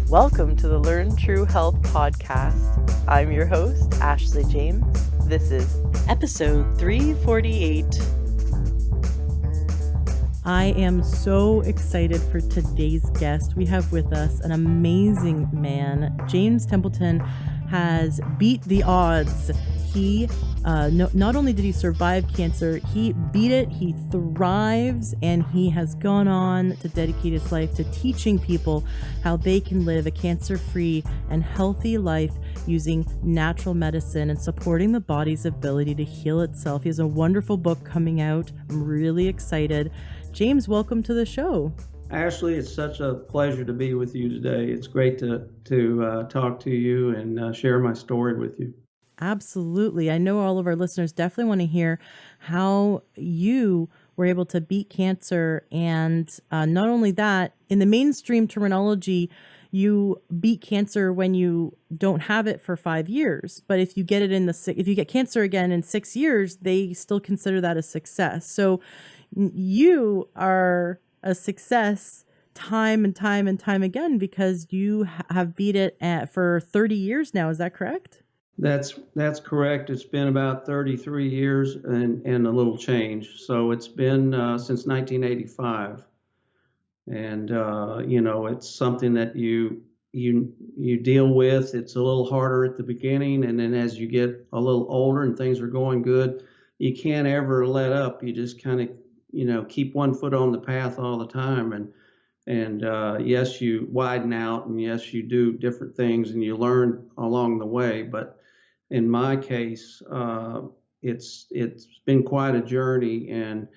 Welcome to the Learn True Health podcast. I'm your host, Ashley James. This is episode 348. I am so excited for today's guest. We have with us an amazing man. James Templeton has beat the odds. He not only did he survive cancer, he beat it, he thrives, and he has gone on to dedicate his life to teaching people how they can live a cancer-free and healthy life using natural medicine and supporting the body's ability to heal itself. He has a wonderful book coming out. I'm really excited. James, welcome to the show. Ashley, it's such a pleasure to be with you today. It's great to talk to you and share my story with you. Absolutely. I know all of our listeners definitely want to hear how you were able to beat cancer. And not only that, in the mainstream terminology, you beat cancer when you don't have it for 5 years. But if you get it if you get cancer again in 6 years, they still consider that a success. So you are a success time and time and time again because you have beat it for 30 years now. Is that correct? That's correct. It's been about 33 years and a little change. So it's been since 1985, and it's something that you deal with. It's a little harder at the beginning, and then as you get a little older and things are going good, you can't ever let up. You just kind of keep one foot on the path all the time, and yes, you widen out, and yes, you do different things, and you learn along the way, but in my case, it's been quite a journey, and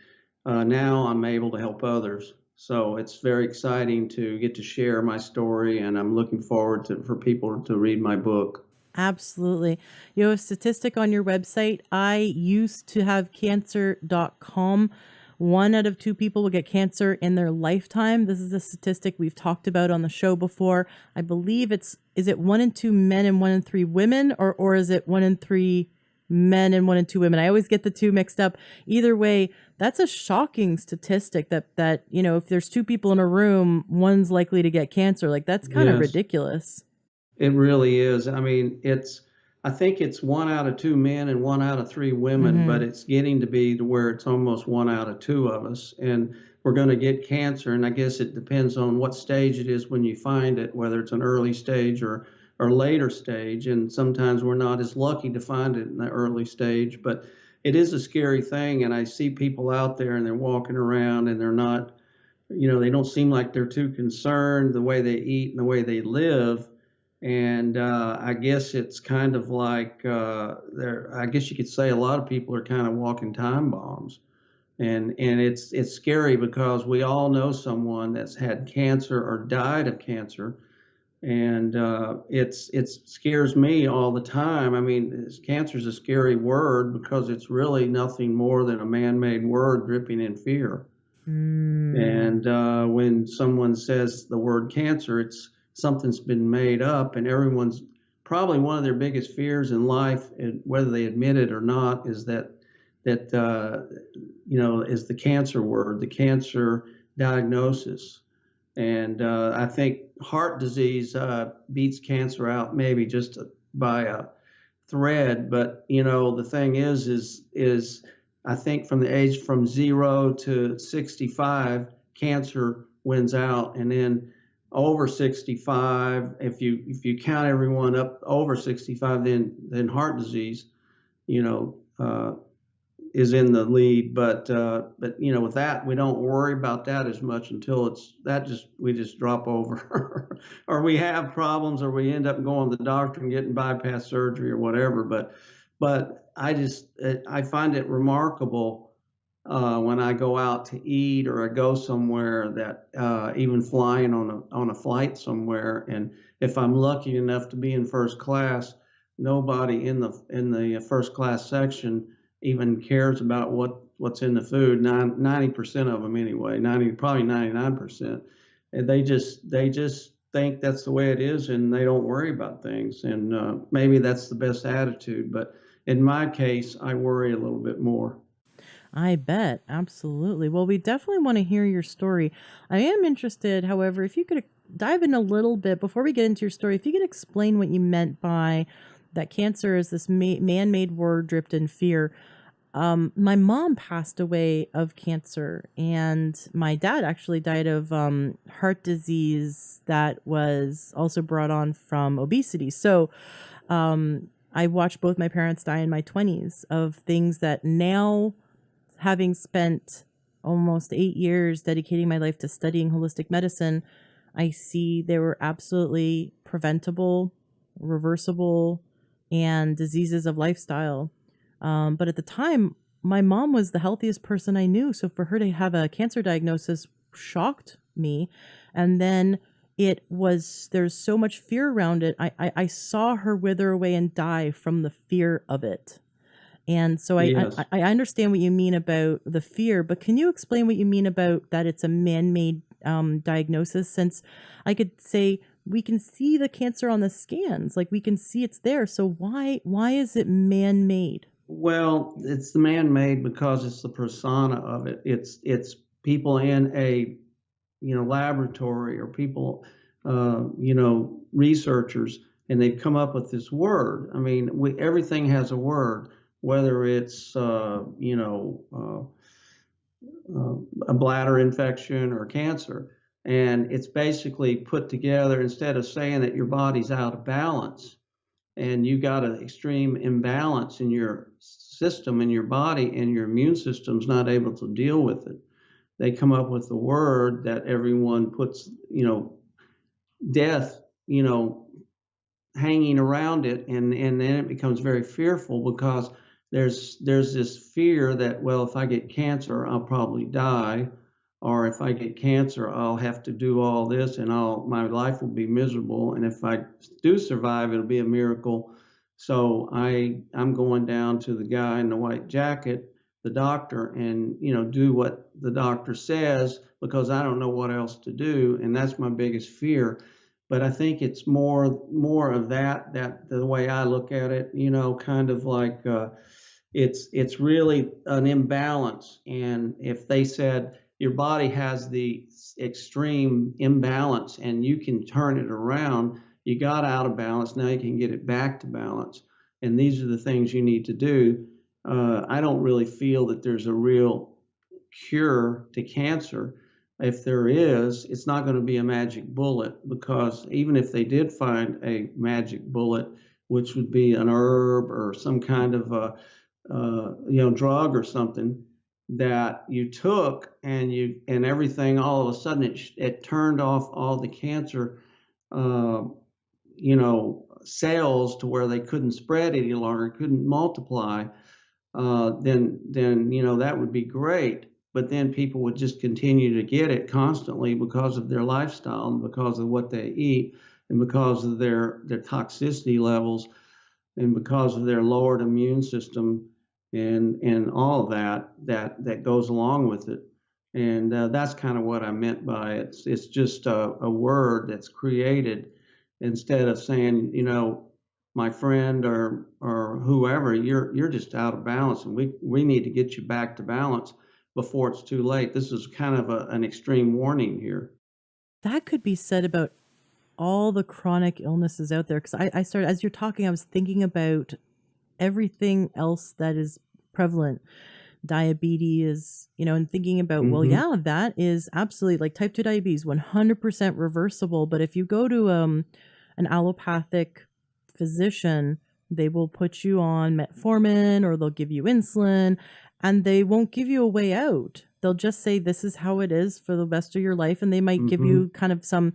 now I'm able to help others. So it's very exciting to get to share my story, and I'm looking forward for people to read my book. Absolutely. You have a statistic on your website. I used to have cancer.com. 1 out of 2 people will get cancer in their lifetime. This is a statistic we've talked about on the show before. I believe is it 1 in 2 men and 1 in 3 women, or is it 1 in 3 men and 1 in 2 women? I always get the two mixed up. Either way, that's a shocking statistic that if there's 2 people in a room, one's likely to get cancer. Like, that's kind of ridiculous. It really is. I mean, I think it's 1 out of 2 men and 1 out of 3 women, but it's getting to be to where it's almost 1 out of 2 of us. And we're going to get cancer. And I guess it depends on what stage it is when you find it, whether it's an early stage or later stage. And sometimes we're not as lucky to find it in the early stage, but it is a scary thing. And I see people out there and they're walking around and they're not, they don't seem like they're too concerned the way they eat and the way they live. And I guess it's kind of like I guess you could say a lot of people are kind of walking time bombs, and it's scary because we all know someone that's had cancer or died of cancer, and it scares me all the time. I mean, cancer is a scary word because it's really nothing more than a man-made word dripping in fear. And when someone says the word cancer, it's something's been made up, and everyone's probably one of their biggest fears in life, and whether they admit it or not, is that is the cancer word, the cancer diagnosis. And I think heart disease beats cancer out maybe just by a thread. But the thing is I think from the age from 0 to 65, cancer wins out, and then over 65, if you count everyone up over 65, then heart disease, is in the lead. But with that, we don't worry about that as much until we just drop over, or we have problems, or we end up going to the doctor and getting bypass surgery or whatever. But I find it remarkable. When I go out to eat or I go somewhere that even flying on a flight somewhere, and if I'm lucky enough to be in first class, nobody in the first class section even cares about what's in the food. 90% of them anyway, probably 99%. And they just think that's the way it is, and they don't worry about things. And maybe that's the best attitude, but in my case, I worry a little bit more. I bet. Absolutely. Well, we definitely want to hear your story. I am interested, however, if you could dive in a little bit before we get into your story. If you could explain what you meant by that cancer is this man-made word dripped in fear. My mom passed away of cancer, and my dad actually died of heart disease that was also brought on from obesity. So I watched both my parents die in my 20s of things that now, having spent almost 8 years dedicating my life to studying holistic medicine, I see they were absolutely preventable, reversible, and diseases of lifestyle. But at the time, my mom was the healthiest person I knew. So for her to have a cancer diagnosis shocked me. And then there's so much fear around it. I saw her wither away and die from the fear of it. And so Yes. I understand what you mean about the fear, but can you explain what you mean about that it's a man-made diagnosis? Since I could say we can see the cancer on the scans, like we can see it's there. So why is it man-made? Well, it's the man-made because it's the persona of it. It's people in a laboratory, or people, researchers, and they've come up with this word. I mean, everything has a word, whether it's a bladder infection or cancer, and it's basically put together. Instead of saying that your body's out of balance and you got an extreme imbalance in your system, in your body, and your immune system's not able to deal with it, they come up with the word that everyone puts, death, hanging around it, and then it becomes very fearful, because there's this fear that, well, if I get cancer, I'll probably die, or if I get cancer, I'll have to do all this, and my life will be miserable, and if I do survive, it'll be a miracle. So I'm going down to the guy in the white jacket, the doctor, and do what the doctor says, because I don't know what else to do, and that's my biggest fear. But I think it's more of that the way I look at it, kind of like, it's really an imbalance. And if they said your body has the extreme imbalance and you can turn it around, you got out of balance, now you can get it back to balance, and these are the things you need to do. I don't really feel that there's a real cure to cancer. If there is, it's not going to be a magic bullet, because even if they did find a magic bullet, which would be an herb or some kind of drug or something that you took, and everything, all of a sudden it turned off all the cancer, uh, cells, to where they couldn't spread any longer, couldn't multiply, then that would be great. But then people would just continue to get it constantly because of their lifestyle, and because of what they eat, and because of their toxicity levels, and because of their lowered immune system, and all of that goes along with it. And that's kind of what I meant by it. It's just a word that's created, instead of saying, my friend, or whoever, you're just out of balance, and we need to get you back to balance before it's too late. This is kind of an extreme warning here. That could be said about all the chronic illnesses out there. Because I started, as you're talking, I was thinking about everything else that is prevalent. Diabetes, and thinking about, well, Hmm. yeah, that is absolutely, like, type 2 diabetes, 100% reversible. But if you go to an allopathic physician, they will put you on metformin, or they'll give you insulin, and they won't give you a way out. They'll just say this is how it is for the rest of your life, and they might give Hmm. you kind of some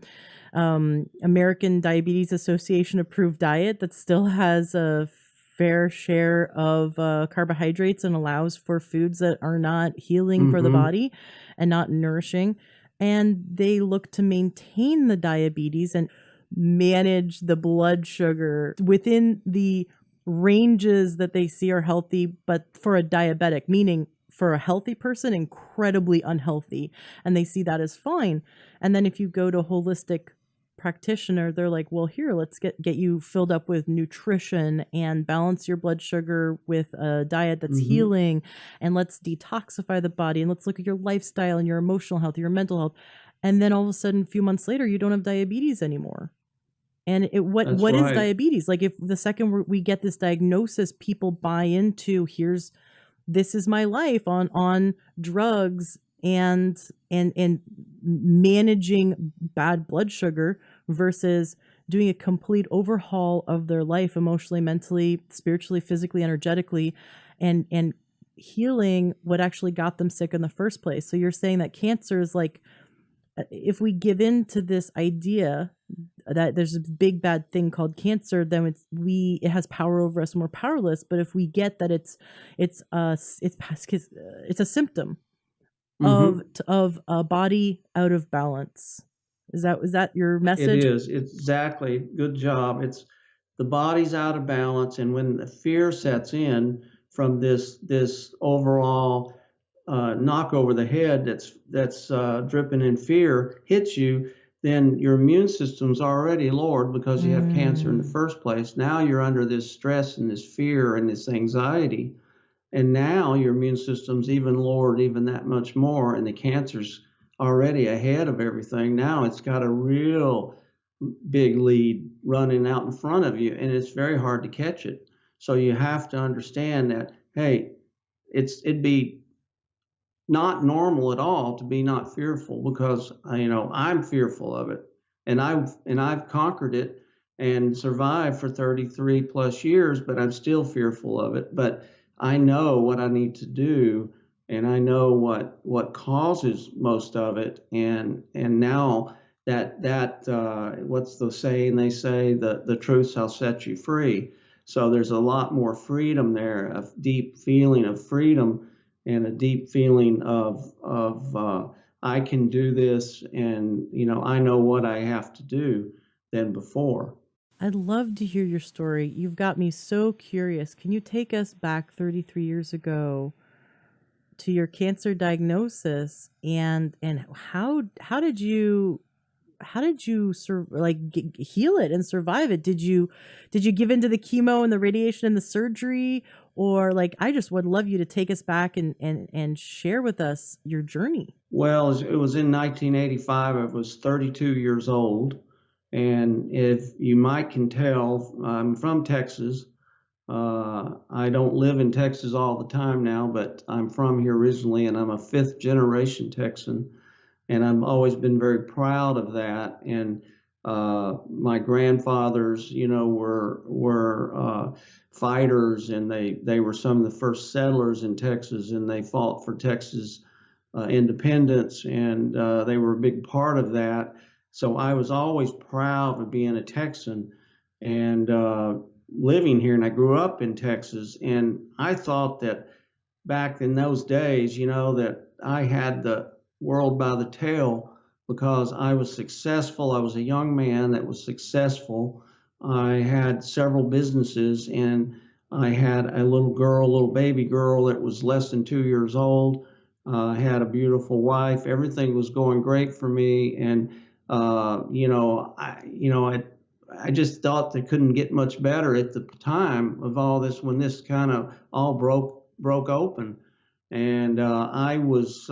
American Diabetes Association approved diet that still has a fair share of carbohydrates and allows for foods that are not healing for the Hmm. body and not nourishing. And they look to maintain the diabetes and manage the blood sugar within the ranges that they see are healthy, but for a diabetic, meaning for a healthy person, incredibly unhealthy. And they see that as fine. And then if you go to holistic practitioner, they're like, well, here, let's get you filled up with nutrition and balance your blood sugar with a diet that's Hmm. healing, and let's detoxify the body, and let's look at your lifestyle and your emotional health, your mental health. and then all of a sudden a few months later you don't have diabetes anymore. And That's what is right. diabetes? Like, if the second we get this diagnosis, people buy into, here's, this is my life on drugs and managing bad blood sugar versus doing a complete overhaul of their life emotionally, mentally, spiritually, physically, energetically, and healing what actually got them sick in the first place. So you're saying that cancer is like, if we give in to this idea that there's a big bad thing called cancer, then it has power over us and we're powerless. But if we get that it's a symptom of Hmm. a body out of balance. Is that your It message? is. It's exactly. Good job. It's the body's out of balance, and when the fear sets in from this overall knock over the head that's dripping in fear hits you, then your immune system's already lowered because you have cancer in the Mm. first place. Now you're under this stress and this fear and this anxiety, and now your immune system's even lowered even that much more, and the cancer's already ahead of everything. Now it's got a real big lead running out in front of you, and it's very hard to catch it. So you have to understand that, hey, it'd be not normal at all to be not fearful, because I'm fearful of it, and I've conquered it and survived for 33 plus years, but I'm still fearful of it. But I know what I need to do, and I know what causes most of it, and now that what's the saying they say, the truth shall set you free. So there's a lot more freedom there, a deep feeling of freedom and a deep feeling of I can do this, and I know what I have to do than before. I'd love to hear your story. You've got me so curious. Can you take us back 33 years ago to your cancer diagnosis, and how did you heal it and survive it? Did you give into the chemo and the radiation and the surgery, or like, I just would love you to take us back and share with us your journey. Well, it was in 1985. I was 32 years old, and if you might can tell, I'm from Texas. I don't live in Texas all the time now, but I'm from here originally, and I'm a fifth generation Texan, and I've always been very proud of that. And my grandfathers, were fighters, and they were some of the first settlers in Texas, and they fought for Texas independence, and they were a big part of that. So I was always proud of being a Texan and living here. And I grew up in Texas, and I thought that back in those days, that I had the world by the tail because I was successful. I was a young man that was successful. I had several businesses, and I had a little baby girl that was less than 2 years old. I had a beautiful wife. Everything was going great for me, and I just thought they couldn't get much better at the time of all this when this kind of all broke open. And I was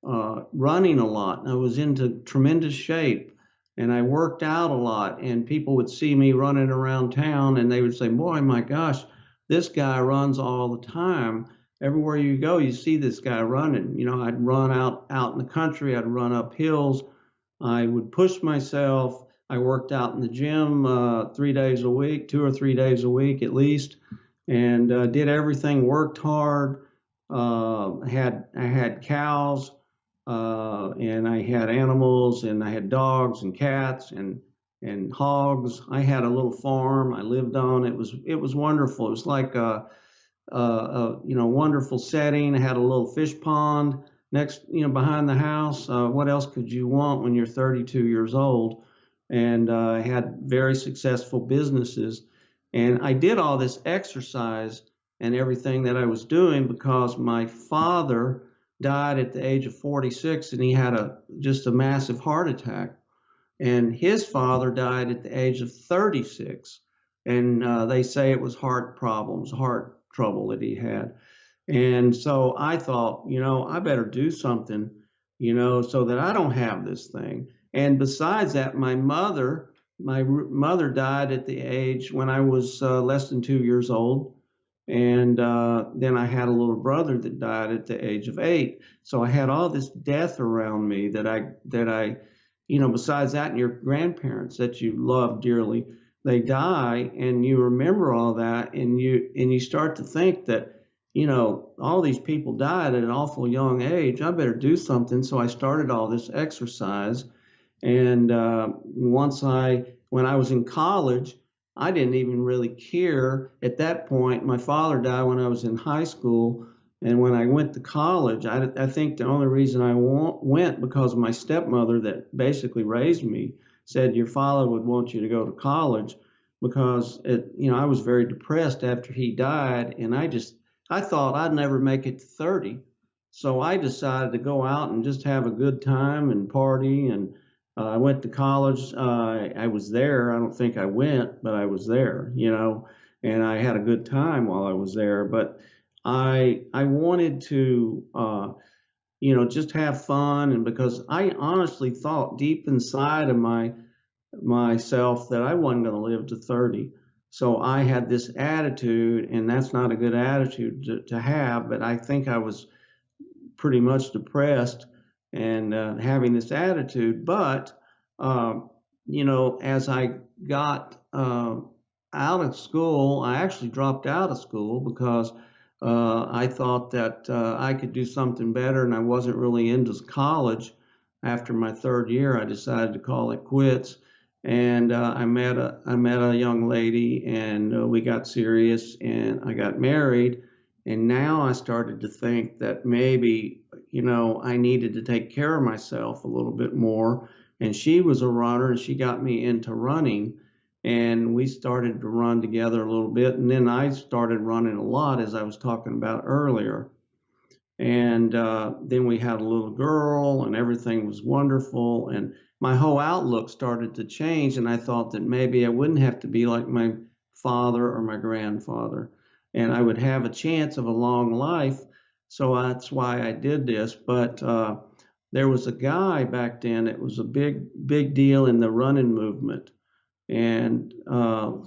running a lot. I was into tremendous shape, and I worked out a lot. And people would see me running around town, and they would say, "Boy, my gosh, this guy runs all the time. Everywhere you go, you see this guy running." I'd run out in the country. I'd run up hills. I would push myself. I worked out in the gym 3 days a week, 2 or 3 days a week at least, and did everything. Worked hard. I had cows, and I had animals, and I had dogs and cats and hogs. I had a little farm I lived on. It was wonderful. It was like a wonderful setting. I had a little fish pond next, behind the house. What else could you want when you're 32 years old? And I had very successful businesses. And I did all this exercise and everything that I was doing because my father died at the age of 46, and he had just a massive heart attack. And his father died at the age of 36. And they say it was heart problems, heart trouble that he had. And so I thought, I better do something so that I don't have this thing. And besides that, my mother died at the age when I was less than 2 years old. And then I had a little brother that died at the age of 8. So I had all this death around me besides that, and your grandparents that you love dearly, they die, and you remember all that, and you start to think that, all these people died at an awful young age. I better do something. So I started all this exercise. And when I was in college, I didn't even really care at that point. My father died when I was in high school. And when I went to college, I think the only reason I went because of my stepmother that basically raised me said your father would want you to go to college because I was very depressed after he died. And I thought I'd never make it to 30. So I decided to go out and just have a good time and party. And I went to college. I was there. I don't think I went, but I was there, and I had a good time while I was there. But I wanted to, just have fun, and because I honestly thought deep inside of myself that I wasn't going to live to 30. So I had this attitude, and that's not a good attitude to have. But I think I was pretty much depressed and having this attitude. But as I got out of school, I actually dropped out of school because I thought that I could do something better, and I wasn't really into college. After my third year, I decided to call it quits, and I met a young lady, and we got serious, and I got married. And now I started to think that maybe, I needed to take care of myself a little bit more. And she was a runner, and she got me into running. And we started to run together a little bit. And then I started running a lot, as I was talking about earlier. And then we had a little girl, and everything was wonderful. And my whole outlook started to change. And I thought that maybe I wouldn't have to be like my father or my grandfather, and I would have a chance of a long life. So that's why I did this. But there was a guy back then that was a big, big deal in the running movement. And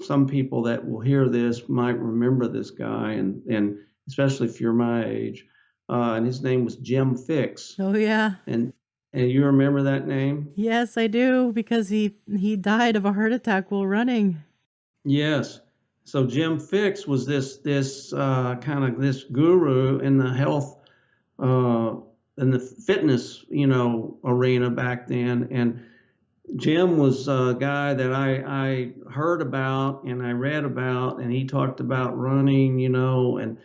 some people that will hear this might remember this guy, and especially if you're my age. And his name was Jim Fix. Oh yeah. And you remember that name? Yes, I do, because he died of a heart attack while running. Yes. So Jim Fix was this kind of this guru in the health uh, in the fitness arena back then. And Jim was a guy that I heard about and I read about, and he talked about running, and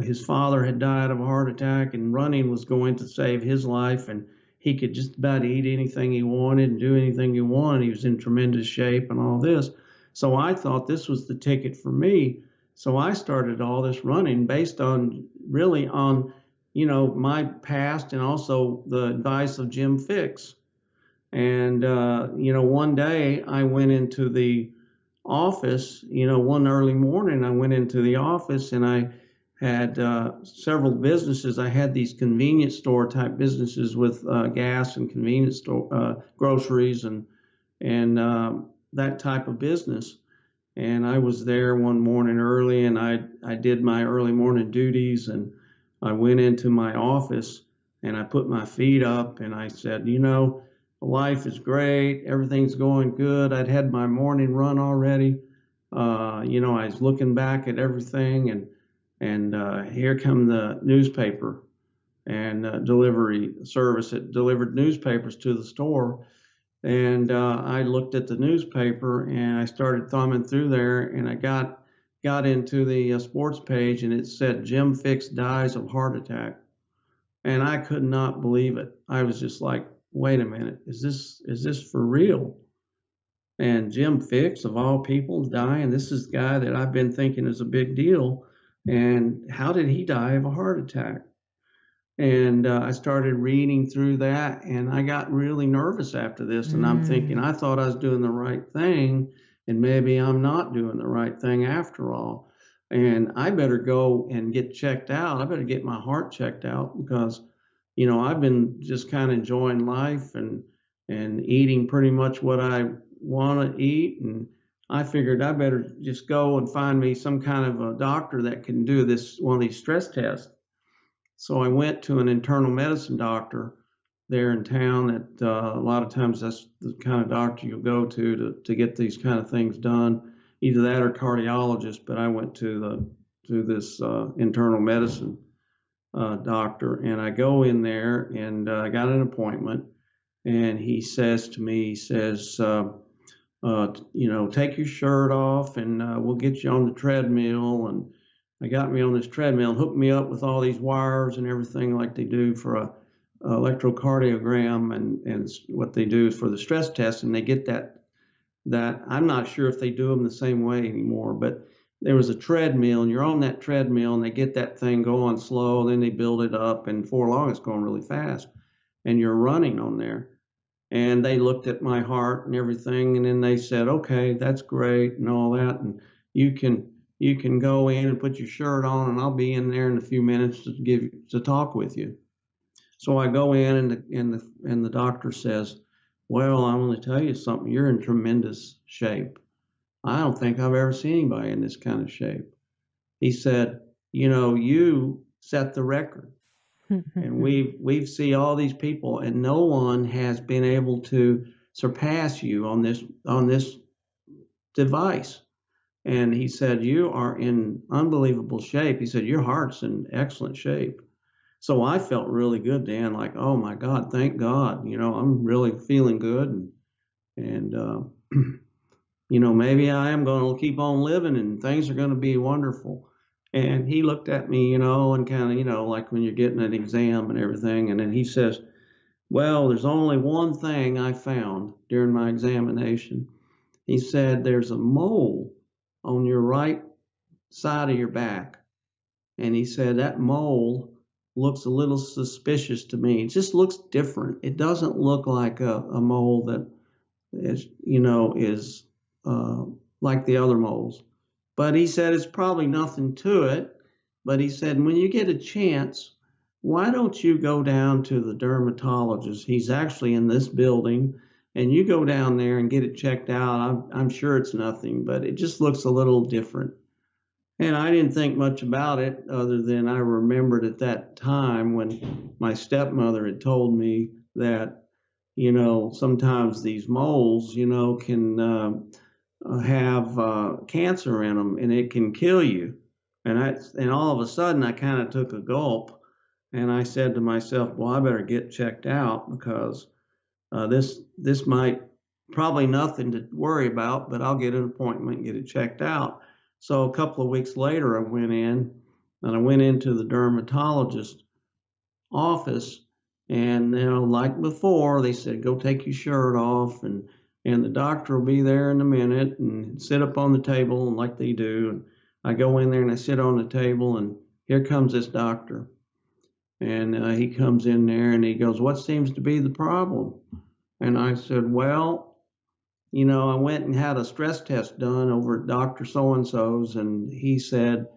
his father had died of a heart attack, and running was going to save his life, and he could just about eat anything he wanted and do anything he wanted. He was in tremendous shape and all this. So I thought this was the ticket for me. So I started all this running based on really on, my past and also the advice of Jim Fix. And, one day I went into the office, one early morning, I went into the office and I had several businesses. I had these convenience store type businesses with gas and convenience store, groceries and that type of business. And I was there one morning early, and I did my early morning duties, and I went into my office and I put my feet up and I said, life is great. Everything's going good. I'd had my morning run already. I was looking back at everything, and here come the newspaper and delivery service. It delivered newspapers to the store, and I looked at the newspaper and I started thumbing through there, and I got into the sports page, and it said Jim Fix dies of heart attack, and I could not believe it. I was just like, wait a minute, is this for real? And Jim Fix, of all people, dying. This is the guy that I've been thinking is a big deal. And how did he die of a heart attack? And I started reading through that, and I got really nervous after this. And I'm thinking, I thought I was doing the right thing, and maybe I'm not doing the right thing after all. And I better go and get checked out. I better get my heart checked out because I've been just kind of enjoying life and eating pretty much what I want to eat. And I figured I better just go and find me some kind of a doctor that can do one of these stress tests. So I went to an internal medicine doctor there in town. That a lot of times that's the kind of doctor you'll go to get these kind of things done, either that or cardiologist. But I went to this internal medicine doctor, and I go in there and I got an appointment, and he says to me, he says, take your shirt off and we'll get you on the treadmill. And I got me on this treadmill and hooked me up with all these wires and everything like they do for a electrocardiogram and what they do for the stress test. And they get that I'm not sure if they do them the same way anymore, but there was a treadmill and you're on that treadmill and they get that thing going slow, then they build it up, and before long it's going really fast and you're running on there. And they looked at my heart and everything, and then they said, okay, that's great and all that, and you can go in and put your shirt on, and I'll be in there in a few minutes to talk with you. So I go in, and the doctor says, well, I'm going to tell you something. You're in tremendous shape. I don't think I've ever seen anybody in this kind of shape. He said, you set the record. And we've seen all these people, and no one has been able to surpass you on this device. And he said, you are in unbelievable shape. He said, your heart's in excellent shape. So I felt really good, Dan, like, oh my God, thank God, I'm really feeling good. And maybe I am going to keep on living and things are going to be wonderful. And he looked at me, and kind of, like when you're getting an exam and everything. And then he says, well, there's only one thing I found during my examination. He said, there's a mole on your right side of your back. And he said, that mole looks a little suspicious to me. It just looks different. It doesn't look like a mole that is like the other moles. But he said it's probably nothing to it. But he said, when you get a chance, why don't you go down to the dermatologist? He's actually in this building, and you go down there and get it checked out. I'm sure it's nothing, but it just looks a little different. And I didn't think much about it other than I remembered at that time when my stepmother had told me that, sometimes these moles, can have cancer in them and it can kill you. And all of a sudden I kind of took a gulp and I said to myself, well, I better get checked out because this might probably nothing to worry about, but I'll get an appointment and get it checked out. So a couple of weeks later, I went in and I went into the dermatologist office, and like before, they said, go take your shirt off, and the doctor will be there in a minute and sit up on the table like they do. And I go in there and I sit on the table, and here comes this doctor. And he comes in there and he goes, what seems to be the problem? And I said, well, I went and had a stress test done over at Dr. So-and-so's, and he said,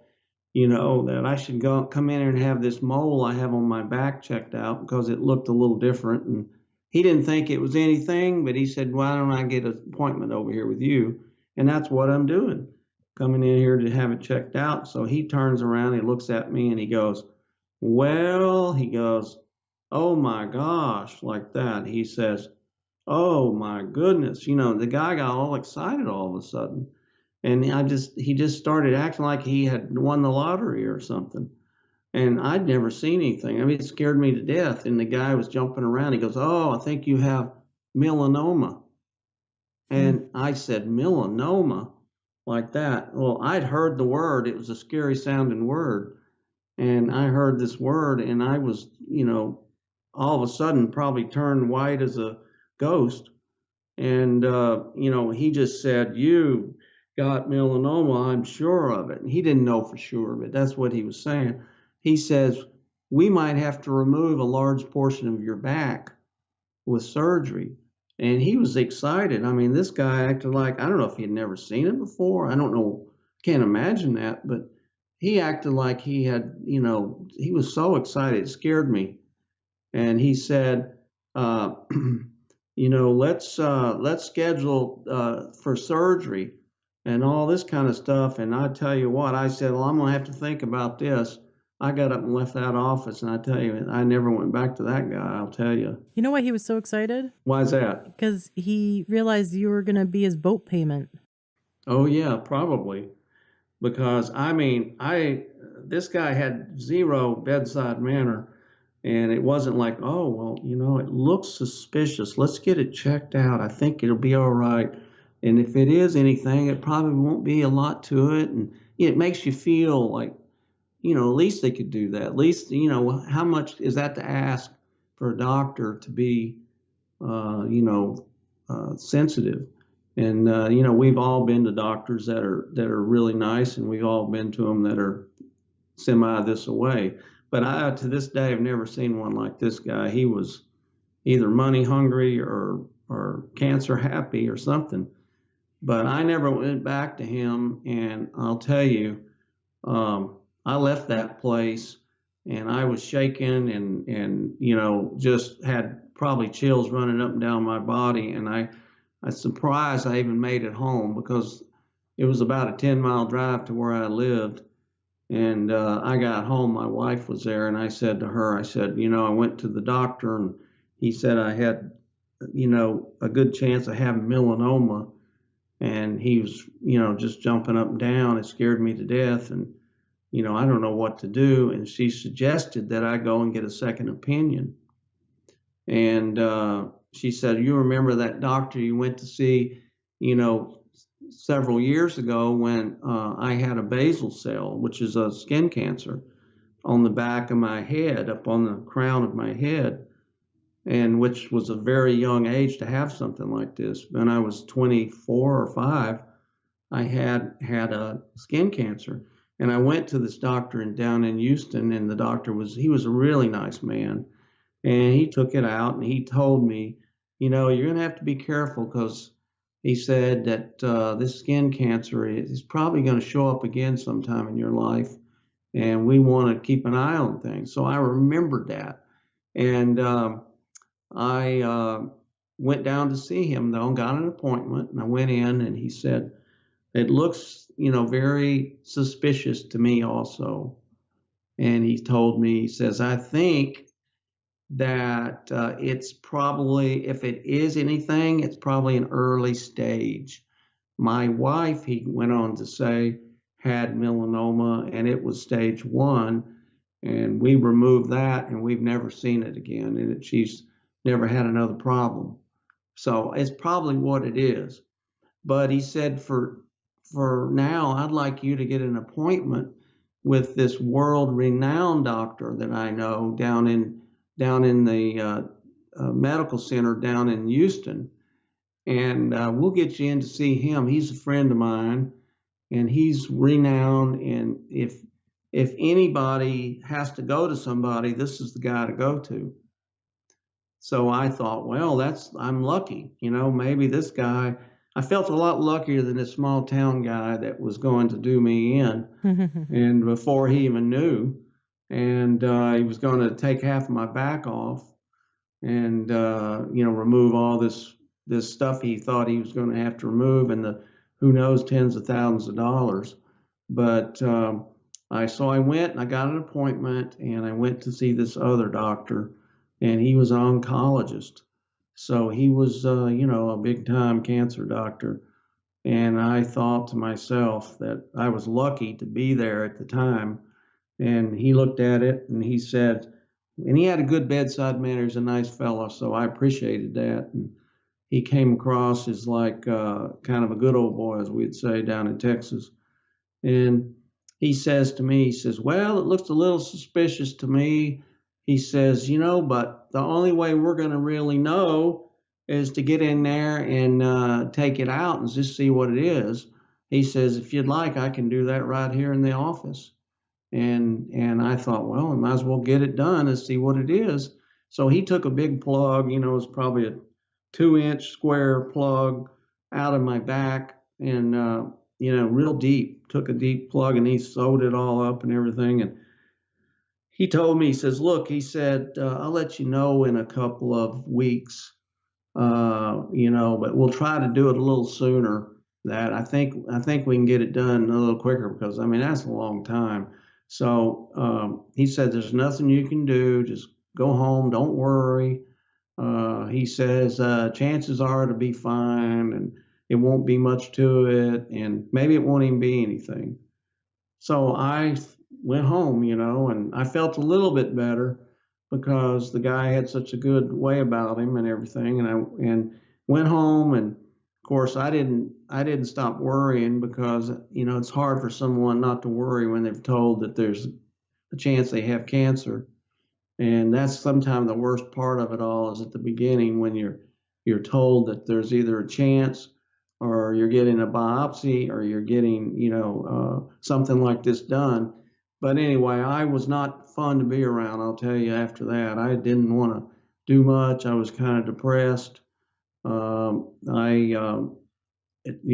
that I should come in here and have this mole I have on my back checked out because it looked a little different. And he didn't think it was anything, but he said, why don't I get an appointment over here with you? And that's what I'm doing, coming in here to have it checked out. So he turns around, he looks at me and he goes, oh my gosh, like that. He says, oh my goodness. The guy got all excited all of a sudden. And he just started acting like he had won the lottery or something. And I'd never seen anything. I mean, it scared me to death. And the guy was jumping around. He goes, oh, I think you have melanoma. And I said, melanoma? Like that. Well, I'd heard the word. It was a scary sounding word. And I heard this word and I was, all of a sudden probably turned white as a ghost. And, he just said, you got melanoma, I'm sure of it. And he didn't know for sure, but that's what he was saying. He says, we might have to remove a large portion of your back with surgery. And he was excited. I mean, this guy acted like, I don't know if he had never seen it before. I don't know, can't imagine that, but he acted like he had, he was so excited, it scared me. and he said, uh, let's schedule for surgery and all this kind of stuff. And I tell you what, I said, well, I'm gonna have to think about this. I got up and left that office, and I tell you, I never went back to that guy. I'll tell you. You know why he was so excited? Why is that? Because he realized you were going to be his boat payment. Oh yeah, probably. Because I mean, I this guy had zero bedside manner, and it wasn't like, oh well, it looks suspicious. Let's get it checked out. I think it'll be all right. And if it is anything, it probably won't be a lot to it. And it makes you feel like, at least they could do that. At least, how much is that to ask for a doctor to be, sensitive? And we've all been to doctors that are really nice, and we've all been to them that are semi this away. But I, to this day, have never seen one like this guy. He was either money hungry or cancer happy or something. But I never went back to him, and I'll tell you, I left that place, and I was shaken, and just had probably chills running up and down my body, and I was surprised I even made it home because it was about a 10-mile drive to where I lived. And I got home, my wife was there, and I said to her, I said, I went to the doctor, and he said I had, a good chance of having melanoma. And he was, just jumping up and down. It scared me to death. And, I don't know what to do. And she suggested that I go and get a second opinion. And she said, you remember that doctor you went to see, several years ago when I had a basal cell, which is a skin cancer, on the back of my head, up on the crown of my head, and which was a very young age to have something like this. When I was 24 or 5, I had a skin cancer. And I went to this doctor down in Houston, and the doctor he was a really nice man. And he took it out and he told me, you're going to have to be careful because he said that this skin cancer is probably going to show up again sometime in your life. And we want to keep an eye on things. So I remembered that. And I went down to see him, though, and got an appointment. And I went in, and he said, it looks, very suspicious to me also. And he told me, he says, I think that it's probably, if it is anything, it's probably an early stage. My wife, he went on to say, had melanoma, and it was stage 1. And we removed that, and we've never seen it again. And she's never had another problem. So it's probably what it is. But he said, for now, I'd like you to get an appointment with this world-renowned doctor that I know down in the medical center down in Houston, and we'll get you in to see him. He's a friend of mine, and he's renowned. And if anybody has to go to somebody, this is the guy to go to. So I thought, well, I'm lucky. Maybe this guy. I felt a lot luckier than this small town guy that was going to do me in, and before he even knew, and he was going to take half of my back off, and remove all this stuff he thought he was going to have to remove, and the who knows tens of thousands of dollars. But I went and I got an appointment, and I went to see this other doctor, and he was an oncologist. So he was, a big time cancer doctor. And I thought to myself that I was lucky to be there at the time. And he looked at it and he said, and he had a good bedside manner. He's a nice fellow. So I appreciated that. And he came across as like kind of a good old boy, as we'd say down in Texas. And he says to me, he says, well, it looks a little suspicious to me. He says, but the only way we're going to really know is to get in there and take it out and just see what it is. He says, if you'd like, I can do that right here in the office. And I thought, well, I might as well get it done and see what it is. So he took a big plug, it's probably a 2-inch square plug out of my back, and real deep. Took a deep plug and he sewed it all up and everything. And he told me, he says, look, he said, I'll let you know in a couple of weeks, but we'll try to do it a little sooner. That I think we can get it done a little quicker because I mean that's a long time. So he said, there's nothing you can do. Just go home. Don't worry. He says chances are to be fine, and it won't be much to it, and maybe it won't even be anything. So I went home, and I felt a little bit better because the guy had such a good way about him and everything. And I went home, and of course I didn't stop worrying because it's hard for someone not to worry when they're told that there's a chance they have cancer. And that's sometimes the worst part of it all is at the beginning when you're told that there's either a chance or you're getting a biopsy or you're getting, something like this done. But anyway, I was not fun to be around, I'll tell you after that. I didn't want to do much. I was kind of depressed. I,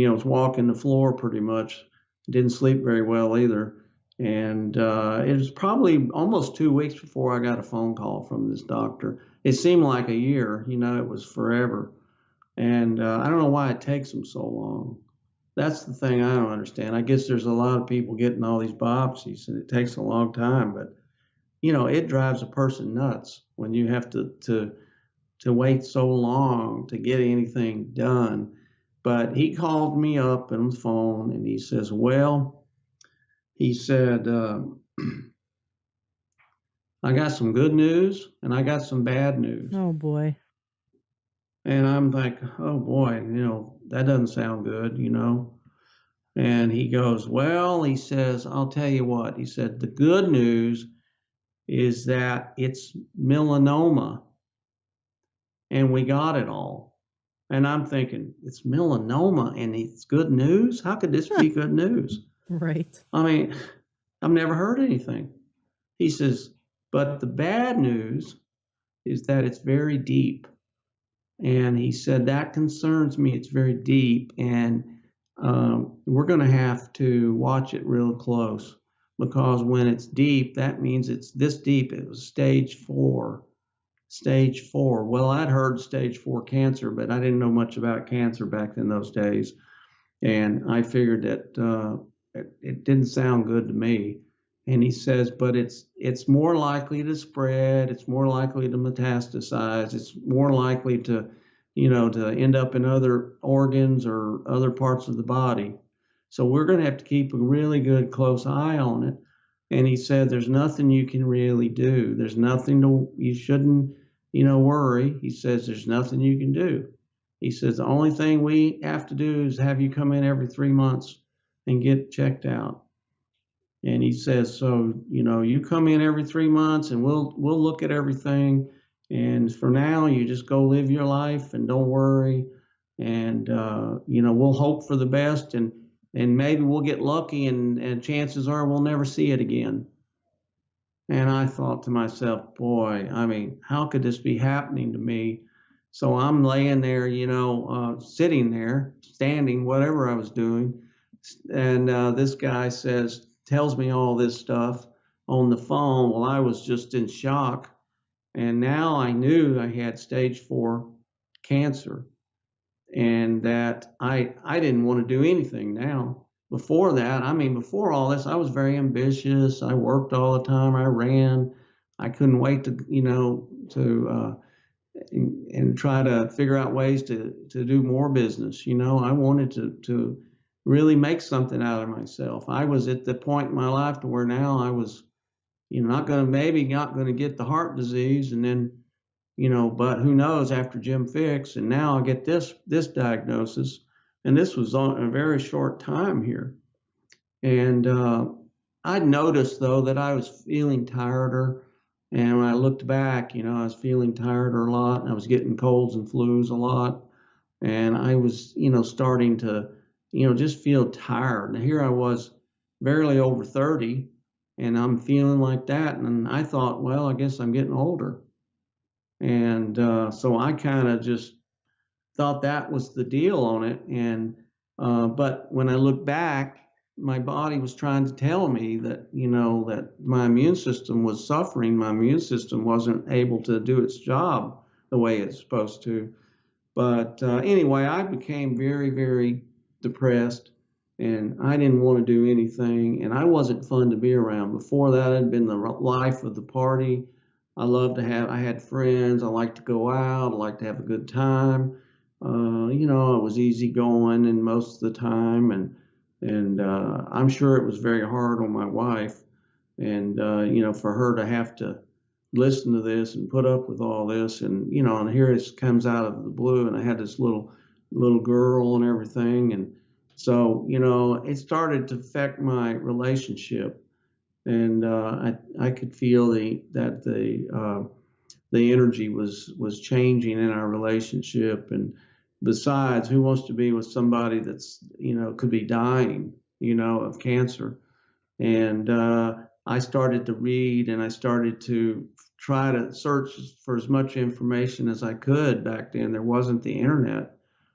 was walking the floor pretty much. Didn't sleep very well either. And it was probably almost 2 weeks before I got a phone call from this doctor. It seemed like a year, it was forever. And I don't know why it takes them so long. That's the thing I don't understand. I guess there's a lot of people getting all these biopsies and it takes a long time, but it drives a person nuts when you have to wait so long to get anything done. But he called me up on the phone and he says, well, he said, I got some good news and I got some bad news. Oh boy. And I'm like, oh boy, that doesn't sound good, And he goes, well, he says, I'll tell you what. He said, the good news is that it's melanoma and we got it all. And I'm thinking, it's melanoma and it's good news? How could this be good news? Right. I mean, I've never heard anything. He says, but the bad news is that it's very deep. And he said, that concerns me. It's very deep. And we're going to have to watch it real close because when it's deep, that means it's this deep. It was stage 4. Stage 4. Well, I'd heard stage 4 cancer, but I didn't know much about cancer back in those days. And I figured that it didn't sound good to me. And he says, but it's more likely to spread. It's more likely to metastasize. It's more likely to, to end up in other organs or other parts of the body. So we're going to have to keep a really good close eye on it. And he said, there's nothing you can really do. There's nothing you shouldn't, worry. He says, there's nothing you can do. He says, the only thing we have to do is have you come in every 3 months and get checked out. And he says, so, you come in every 3 months and we'll look at everything. And for now, you just go live your life and don't worry. And, we'll hope for the best and maybe we'll get lucky and chances are we'll never see it again. And I thought to myself, boy, I mean, how could this be happening to me? So I'm laying there, sitting there, standing, whatever I was doing. And this guy tells me all this stuff on the phone. Well, I was just in shock. And now I knew I had stage 4 cancer and that I didn't want to do anything now. Before that, before all this, I was very ambitious. I worked all the time. I ran. I couldn't wait to and try to figure out ways to do more business. I wanted to really make something out of myself. I was at the point in my life to where now I was, not going to get the heart disease, and then, but who knows after Jim Fix, and now I get this diagnosis, and this was on a very short time here, and I noticed though that I was feeling tireder. And when I looked back, I was feeling tireder a lot. And I was getting colds and flus a lot. And I was, starting to, just feel tired. And here I was barely over 30 and I'm feeling like that. And I thought, well, I guess I'm getting older. And so I kind of just thought that was the deal on it. And but when I look back, my body was trying to tell me that, that my immune system was suffering. My immune system wasn't able to do its job the way it's supposed to. But anyway, I became very, very depressed, and I didn't want to do anything, and I wasn't fun to be around. Before that, I'd been the life of the party. I had friends. I liked to go out. I liked to have a good time. I was easygoing and most of the time, and I'm sure it was very hard on my wife, and for her to have to listen to this and put up with all this, and here it comes out of the blue, and I had this little girl and everything, and so it started to affect my relationship, and I could feel the energy was changing in our relationship. And besides, who wants to be with somebody that's could be dying of cancer? And I started to read, and I started to try to search for as much information as I could. Back then there wasn't the internet.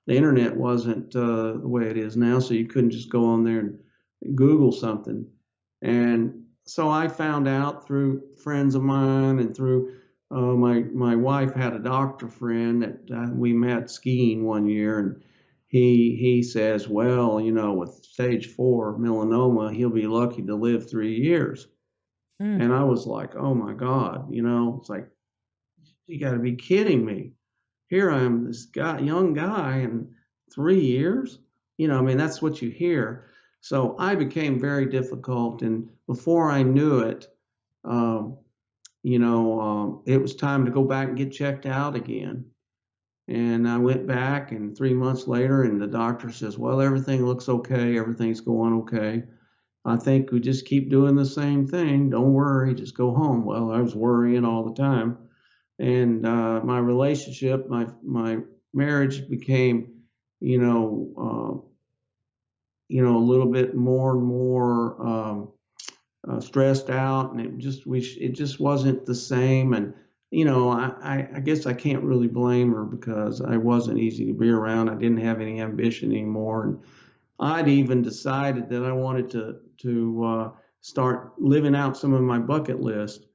The internet wasn't the way it is now, so you couldn't just go on there and Google something. And so I found out through friends of mine, and through my wife had a doctor friend that we met skiing one year, and he says, well, with stage 4 melanoma, he'll be lucky to live 3 years. Mm. And I was like, oh my God, it's like, you got to be kidding me. Here I am, this young guy, in 3 years. I mean, that's what you hear. So I became very difficult, and before I knew it, um, it was time to go back and get checked out again. And I went back, and 3 months later, and the doctor says, well, everything looks okay. Everything's going okay. I think we just keep doing the same thing. Don't worry, just go home. Well, I was worrying all the time. And my relationship, my marriage became, a little bit more and more stressed out, and it just wasn't the same. And I guess I can't really blame her, because I wasn't easy to be around. I didn't have any ambition anymore, and I'd even decided that I wanted to start living out some of my bucket list.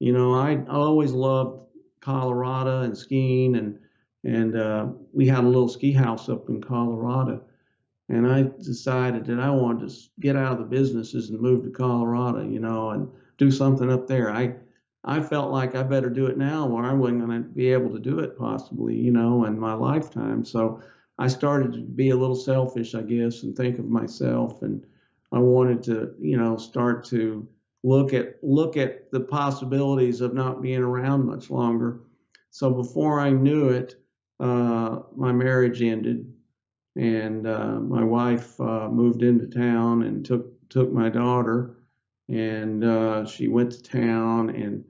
I always loved Colorado and skiing, and we had a little ski house up in Colorado. And I decided that I wanted to get out of the businesses and move to Colorado, and do something up there. I felt like I better do it now, or I wasn't going to be able to do it possibly, in my lifetime. So I started to be a little selfish, I guess, and think of myself. And I wanted to, start to look at the possibilities of not being around much longer. So before I knew it, my marriage ended, and my wife moved into town and took my daughter, and she went to town. And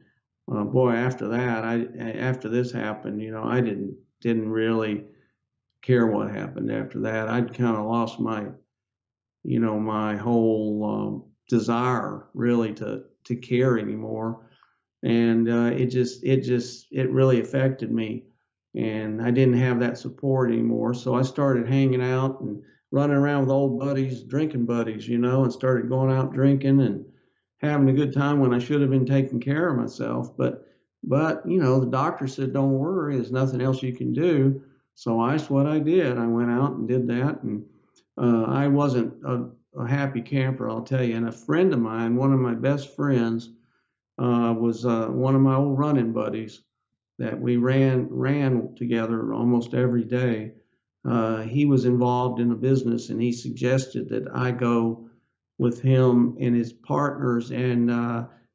boy, after that, after this happened, I didn't really care what happened after that. I'd kind of lost my whole desire really to care anymore, and it really affected me, and I didn't have that support anymore. So I started hanging out and running around with old buddies, drinking buddies, and started going out drinking and having a good time when I should have been taking care of myself. But the doctor said, don't worry, there's nothing else you can do. So that's what I did. I went out and did that, and I wasn't a happy camper, I'll tell you. And a friend of mine, one of my best friends, was one of my old running buddies that we ran together almost every day. He was involved in a business, and he suggested that I go with him and his partners and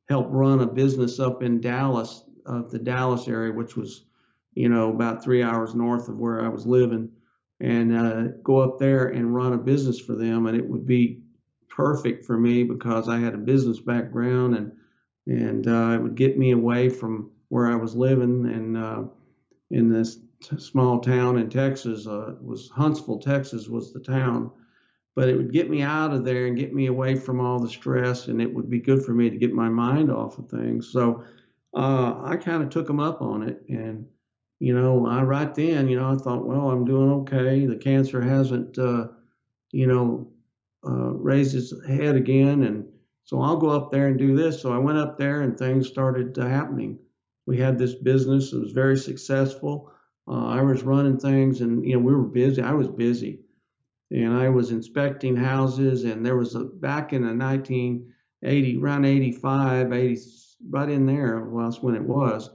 help run a business up in Dallas, the Dallas area, which was, about 3 hours north of where I was living, and go up there and run a business for them. And it would be perfect for me because I had a business background, and it would get me away from where I was living, and in this small town in Texas. Was Huntsville, Texas was the town, but it would get me out of there and get me away from all the stress, and it would be good for me to get my mind off of things. So I kind of took them up on it, and right then, I thought, well, I'm doing okay. The cancer hasn't, raised his head again, and so I'll go up there and do this. So I went up there, and things started happening. We had this business that was very successful. I was running things, and we were busy. I was busy, and I was inspecting houses. And there was back in the 1980, around 85, 80, right in there. Well, that's when it was.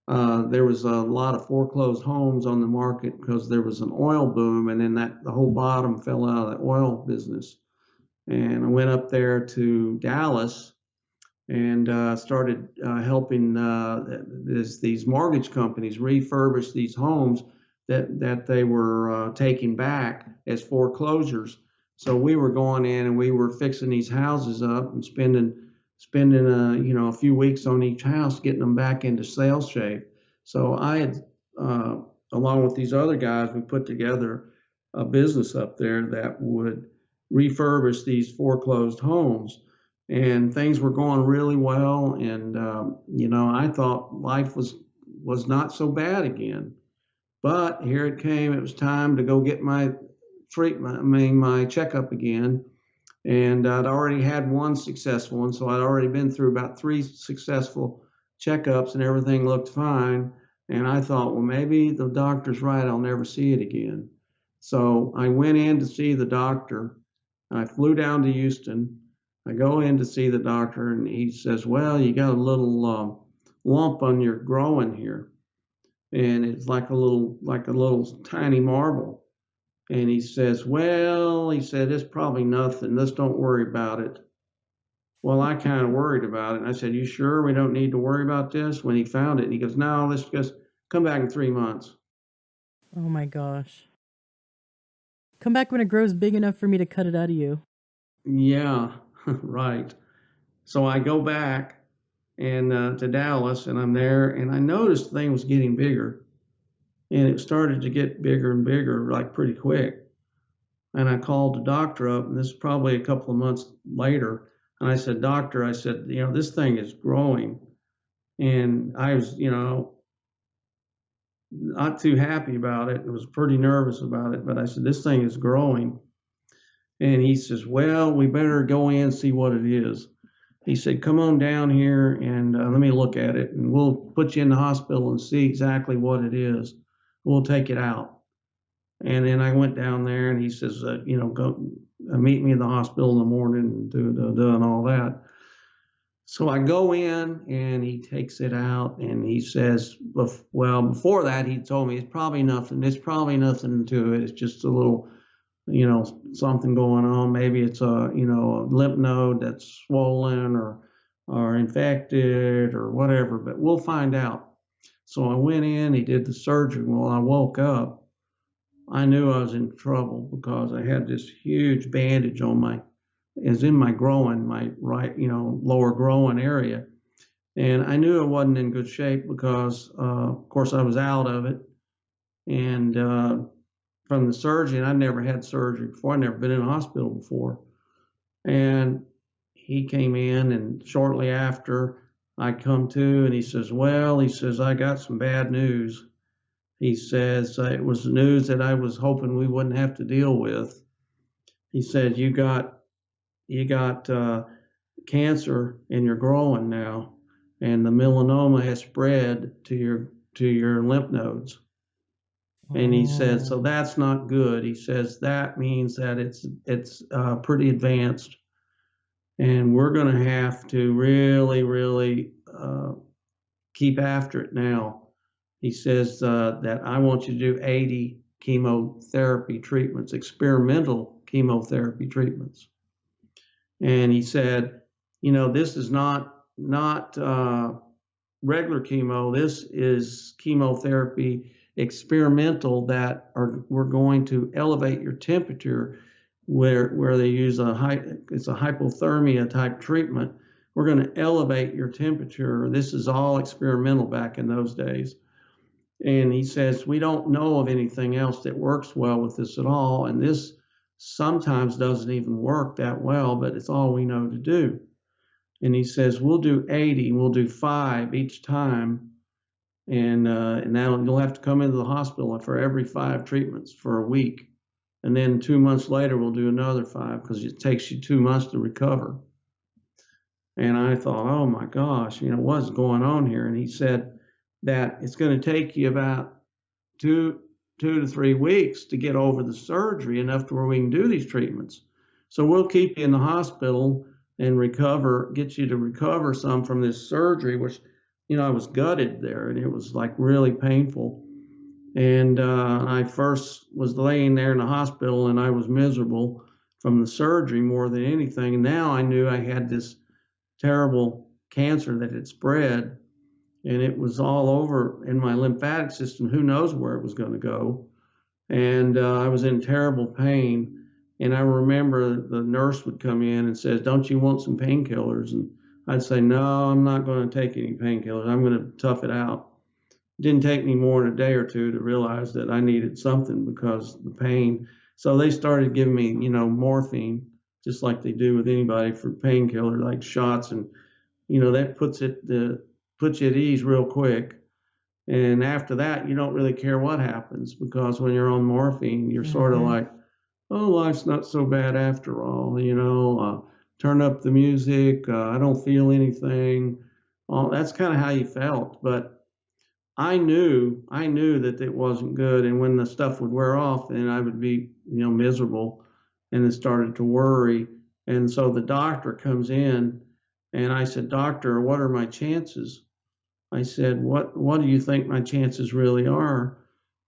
There was a lot of foreclosed homes on the market because there was an oil boom, and then the whole bottom fell out of the oil business. And I went up there to Dallas and started helping these mortgage companies refurbish these homes that they were taking back as foreclosures. So we were going in and we were fixing these houses up and spending a few weeks on each house, getting them back into sales shape. So I had, along with these other guys, we put together a business up there that would refurbish these foreclosed homes, and things were going really well. And I thought life was not so bad again. But here it came. It was time to go get my treatment. I mean, my checkup again. And I'd already had one successful one, so I'd already been through about 3 successful checkups, and everything looked fine. And I thought, well, maybe the doctor's right. I'll never see it again. So I went in to see the doctor. I flew down to Houston. I go in to see the doctor, and he says, well, you got a little lump on your groin here, and it's like a little tiny marble. And he says, well, he said, it's probably nothing. Let's don't worry about it. Well, I kind of worried about it. And I said, you sure we don't need to worry about this? When he found it, and he goes, no, let's just come back in 3 months. Oh my gosh. Come back when it grows big enough for me to cut it out of you. Yeah, right. So I go back and to Dallas, and I'm there, and I noticed the thing was getting bigger. And it started to get bigger and bigger, like pretty quick. And I called the doctor up, and this is probably a couple of months later. And I said, doctor, I said, this thing is growing. And I was, not too happy about it. I was pretty nervous about it, but I said, this thing is growing. And he says, well, we better go in and see what it is. He said, come on down here and let me look at it, and we'll put you in the hospital and see exactly what it is. We'll take it out. And then I went down there, and he says, go meet me in the hospital in the morning and doing all that. So I go in, and he takes it out, and he says, well, before that, he told me it's probably nothing. There's probably nothing to it. It's just a little, something going on. Maybe it's a lymph node that's swollen or infected or whatever, but we'll find out. So I went in, he did the surgery. Well, I woke up. I knew I was in trouble because I had this huge bandage on my groin, my right, lower groin area. And I knew I wasn't in good shape because, of course, I was out of it. And from the surgeon, I'd never had surgery before. I'd never been in a hospital before. And he came in, and shortly after I come to, and he says, well, I got some bad news. He says, it was news that I was hoping we wouldn't have to deal with. He said, you got cancer in your groin now, and the melanoma has spread to your lymph nodes. And he said, so that's not good. He says that means that it's pretty advanced, and we're going to have to really, really keep after it now. He says that I want you to do 80 chemotherapy treatments, experimental chemotherapy treatments. And he said, this is not regular chemo. This is chemotherapy experimental that we're going to elevate your temperature, where they use it's a hypothermia type treatment. We're going to elevate your temperature. This is all experimental back in those days. And he says, we don't know of anything else that works well with this at all. And this sometimes doesn't even work that well, but it's all we know to do. And he says, we'll do 80, we'll do 5 each time. And now you'll have to come into the hospital for every 5 treatments for a week. And then 2 months later, we'll do another 5 because it takes you 2 months to recover. And I thought, oh my gosh, what's going on here? And he said that it's going to take you about two to 3 weeks to get over the surgery, enough to where we can do these treatments. So we'll keep you in the hospital and get you to recover some from this surgery, which, I was gutted there, and it was like really painful. And I first was laying there in the hospital, and I was miserable from the surgery more than anything. And now I knew I had this terrible cancer that had spread, and it was all over in my lymphatic system. Who knows where it was going to go? And I was in terrible pain. And I remember the nurse would come in and says, "Don't you want some painkillers?" And I'd say, "No, I'm not going to take any painkillers. I'm going to tough it out." It didn't take me more than a day or two to realize that I needed something because of the pain. So they started giving me, morphine, just like they do with anybody for painkiller, like shots. And, that puts you at ease real quick. And after that, you don't really care what happens, because when you're on morphine, you're sort of like, oh, life's not so bad after all, turn up the music. I don't feel anything. That's kind of how you felt. But I knew that it wasn't good. And when the stuff would wear off, then I would be, miserable, and then started to worry. And so the doctor comes in, and I said, "Doctor, what are my chances?" I said, what do you think my chances really are?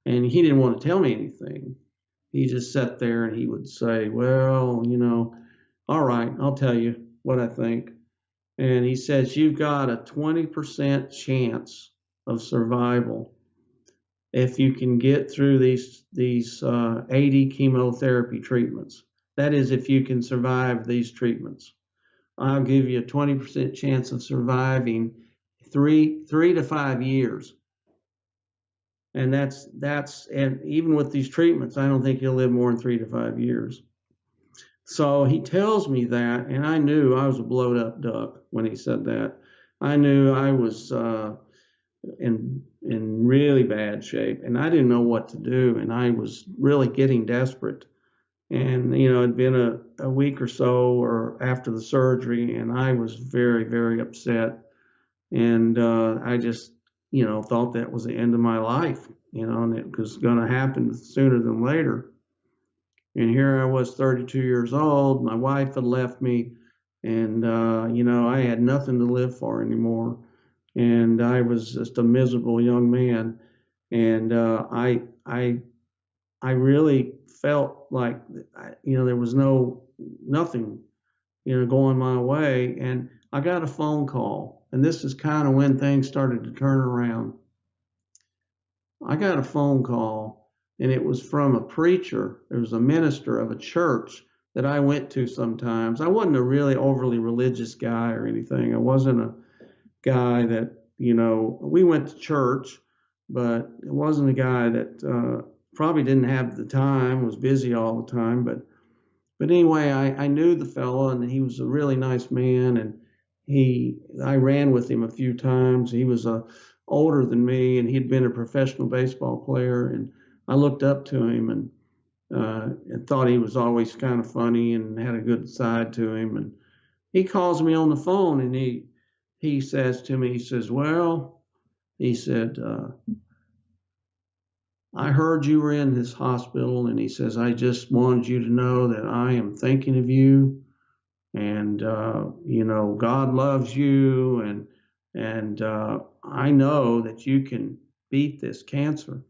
And he didn't want to tell me anything. He just sat there and he would say, "Well, all right, I'll tell you what I think." And he says, "You've got a 20% chance of survival if you can get through these 80 chemotherapy treatments. That is, if you can survive these treatments. I'll give you a 20% chance of surviving 3 to 5 years." And and even with these treatments, I don't think you'll live more than 3 to 5 years. So he tells me that, and I knew I was a blowed up duck when he said that. I knew I was in really bad shape, and I didn't know what to do, and I was really getting desperate. And it'd been a week or so or after the surgery, and I was very, very upset. And I just thought that was the end of my life, and it was going to happen sooner than later. And here I was, 32 years old. My wife had left me, and I had nothing to live for anymore. And I was just a miserable young man. And I really felt like there was nothing going my way. And I got a phone call, and this is kind of when things started to turn around. I got a phone call, and it was from a preacher. It was a minister of a church that I went to sometimes. I wasn't a really overly religious guy or anything. I wasn't a guy that, we went to church, but it wasn't a guy that probably didn't have the time, was busy all the time. But anyway, I knew the fellow, and he was a really nice man, and I ran with him a few times. He was older than me, and he'd been a professional baseball player, and I looked up to him and thought he was always kind of funny and had a good side to him. And he calls me on the phone, and he says to me, he says, "Well," he said, "I heard you were in this hospital," and he says, "I just wanted you to know that I am thinking of you, and God loves you, and I know that you can beat this cancer."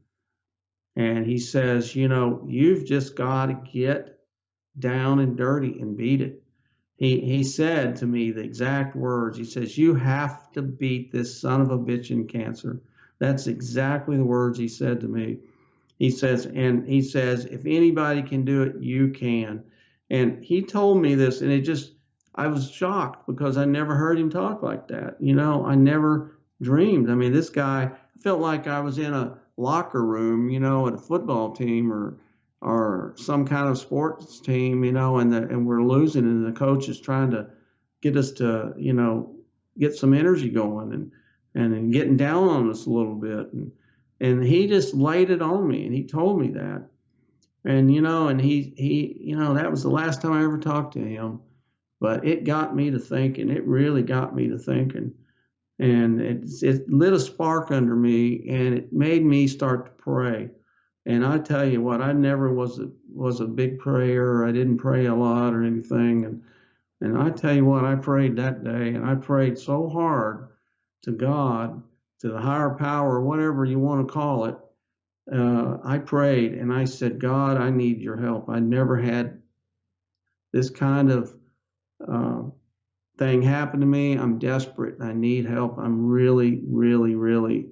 And he says, "You've just got to get down and dirty and beat it." He said to me the exact words. He says, "You have to beat this son of a bitch in cancer." That's exactly the words he said to me. He says, "If anybody can do it, you can." And he told me this, and I was shocked, because I never heard him talk like that. I never dreamed. I mean, this guy, felt like I was in a locker room, at a football team or some kind of sports team, and we're losing, and the coach is trying to get us to, get some energy going and getting down on us a little bit. And he just laid it on me, and he told me that. And and he, that was the last time I ever talked to him. But it got me to thinking. It really got me to thinking, and it lit a spark under me, and it made me start to pray. And I tell you what, I never was a big prayer. I didn't pray a lot or anything, and I tell you what, I prayed that day, and I prayed so hard to God, to the higher power, whatever you want to call it. I prayed and I said, God, I need your help. I never had this kind of uh, thing happen to me. I'm desperate. I need help. I'm really, really, really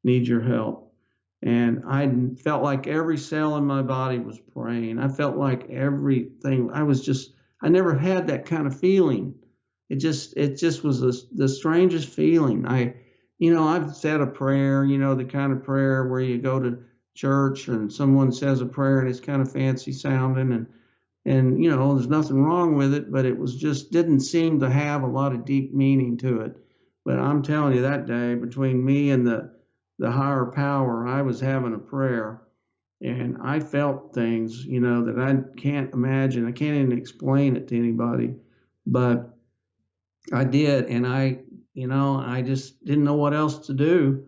need your help. And I felt like every cell in my body was praying. I felt like everything, I never had that kind of feeling. It just was the strangest feeling. I've said a prayer, the kind of prayer where you go to church and someone says a prayer and it's kind of fancy sounding, and there's nothing wrong with it, but it was just didn't seem to have a lot of deep meaning to it. But I'm telling you, that day, between me and the higher power, I was having a prayer, and I felt things, that I can't imagine. I can't even explain it to anybody, but I did, and I just didn't know what else to do,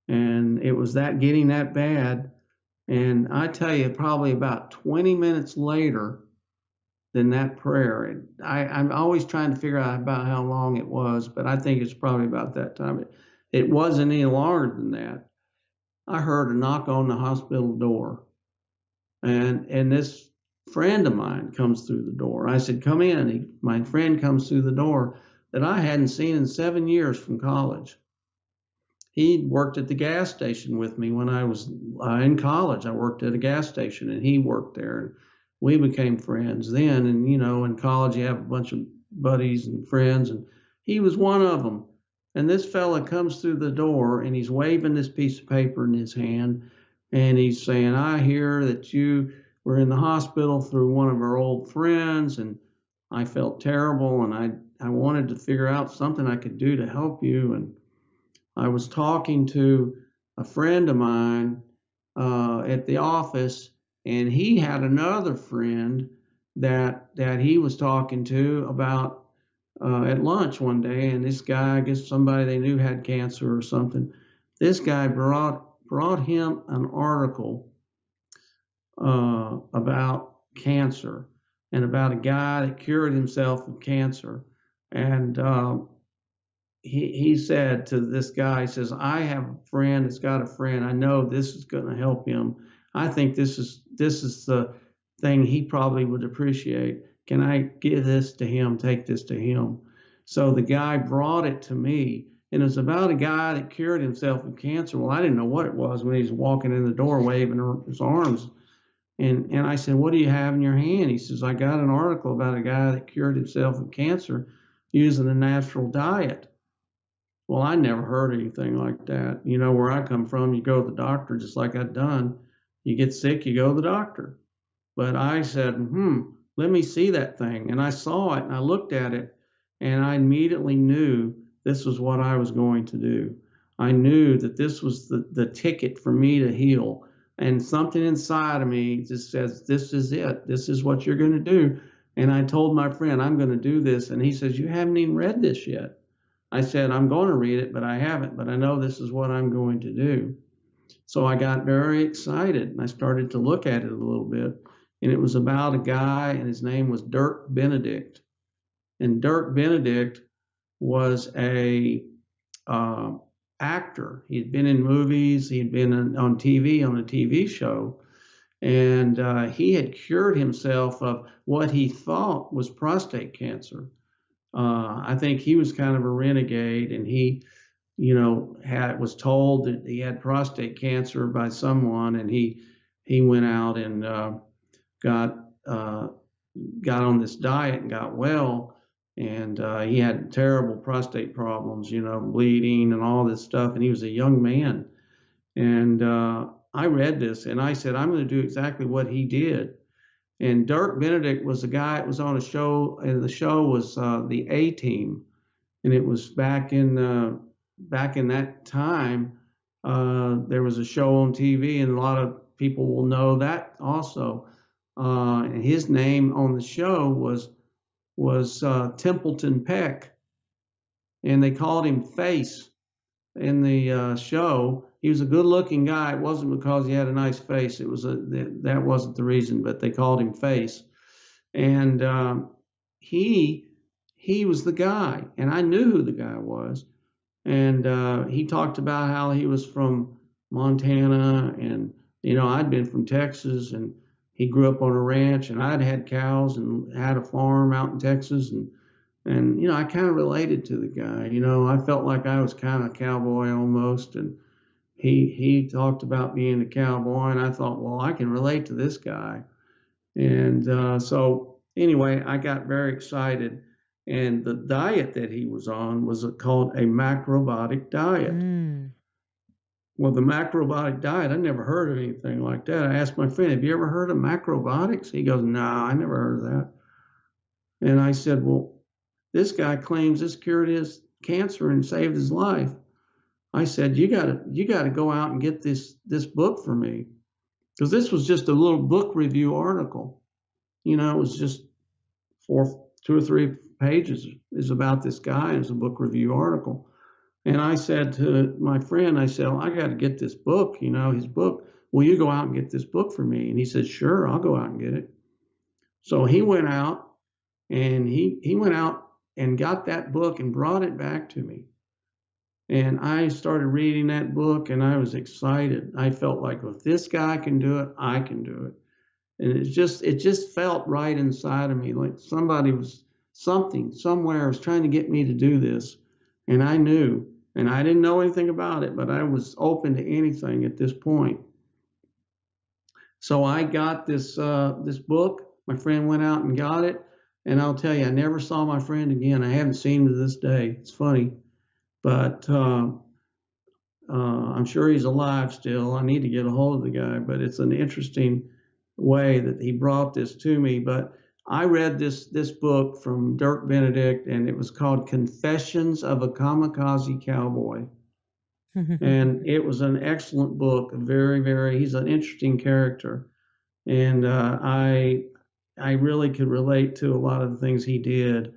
and it was that getting that bad. And I tell you, probably about 20 minutes later than that prayer, I'm always trying to figure out about how long it was, but I think it's probably about that time. It wasn't any longer than that. I heard a knock on the hospital door, and this friend of mine comes through the door. I said, "Come in." My friend comes through the door that I hadn't seen in 7 years from college. He worked at the gas station with me when I was in college. I worked at a gas station, and he worked there. And we became friends then. And in college, you have a bunch of buddies and friends, and he was one of them. And this fella comes through the door, and he's waving this piece of paper in his hand, and he's saying, "I hear that you were in the hospital through one of our old friends, and I felt terrible, and I wanted to figure out something I could do to help you. And I was talking to a friend of mine at the office, and he had another friend that he was talking to about at lunch one day. And this guy, I guess somebody they knew had cancer or something. This guy brought him an article about cancer and about a guy that cured himself of cancer. And he said to this guy, he says, "I have a friend that's got a friend. I know this is going to help him. I think this is the thing he probably would appreciate. Can I give this to him? Take this to him?" So the guy brought it to me, and it was about a guy that cured himself of cancer. Well, I didn't know what it was when he was walking in the door waving his arms. And I said, "What do you have in your hand?" He says, "I got an article about a guy that cured himself of cancer using a natural diet." Well, I never heard anything like that. Where I come from, you go to the doctor just like I'd done. You get sick, you go to the doctor. But I said, let me see that thing. And I saw it and I looked at it, and I immediately knew this was what I was going to do. I knew that this was the ticket for me to heal. And something inside of me just says, this is it. This is what you're going to do. And I told my friend, "I'm going to do this." And he says, "You haven't even read this yet." I said, "I'm going to read it, but I haven't. But I know this is what I'm going to do." So I got very excited, and I started to look at it a little bit. And it was about a guy, and his name was Dirk Benedict. And Dirk Benedict was a actor. He'd been in movies. He'd been on TV, on a TV show. And he had cured himself of what he thought was prostate cancer. I think he was kind of a renegade, and he, was told that he had prostate cancer by someone, and he went out and got got on this diet and got well, and he had terrible prostate problems, bleeding and all this stuff, and he was a young man, and I read this, and I said, "I'm going to do exactly what he did." And Dirk Benedict was a guy that was on a show, and the show was the A Team, and it was back in that time. There was a show on TV, and a lot of people will know that also. And his name on the show was Templeton Peck, and they called him Face in the show. He was a good-looking guy. It wasn't because he had a nice face. That wasn't the reason, but they called him Face. And he he was the guy, and I knew who the guy was. And he talked about how he was from Montana, and I'd been from Texas, and he grew up on a ranch, and I'd had cows and had a farm out in Texas, and I kind of related to the guy. I felt like I was kind of a cowboy almost, and he talked about being a cowboy, and I thought, well, I can relate to this guy. And so anyway, I got very excited. And the diet that he was on was called a macrobiotic diet. Mm. Well, the macrobiotic diet, I never heard of anything like that. I asked my friend, have you ever heard of macrobiotics? He goes, no, I never heard of that. And I said, well, this guy claims this cured his cancer and saved his life. I said, you gotta go out and get this book for me. Because this was just a little book review article. It was just 2 or 3 pages is about this guy. It's a book review article. And I said to my friend, I said, well, I got to get this book, his book. Will you go out and get this book for me? And he said, sure, I'll go out and get it. So he went out and he went out and got that book and brought it back to me. And I started reading that book and I was excited. I felt like if this guy can do it, I can do it. And it just felt right inside of me, like something somewhere was trying to get me to do this. And I knew, and I didn't know anything about it, but I was open to anything at this point. So I got this book. My friend went out and got it. And I'll tell you, I never saw my friend again. I haven't seen him to this day. It's funny, but I'm sure he's alive still. I need to get a hold of the guy, but it's an interesting way that he brought this to me. But I read this book from Dirk Benedict, and it was called Confessions of a Kamikaze Cowboy. And it was an excellent book. He's an interesting character. And I really could relate to a lot of the things he did.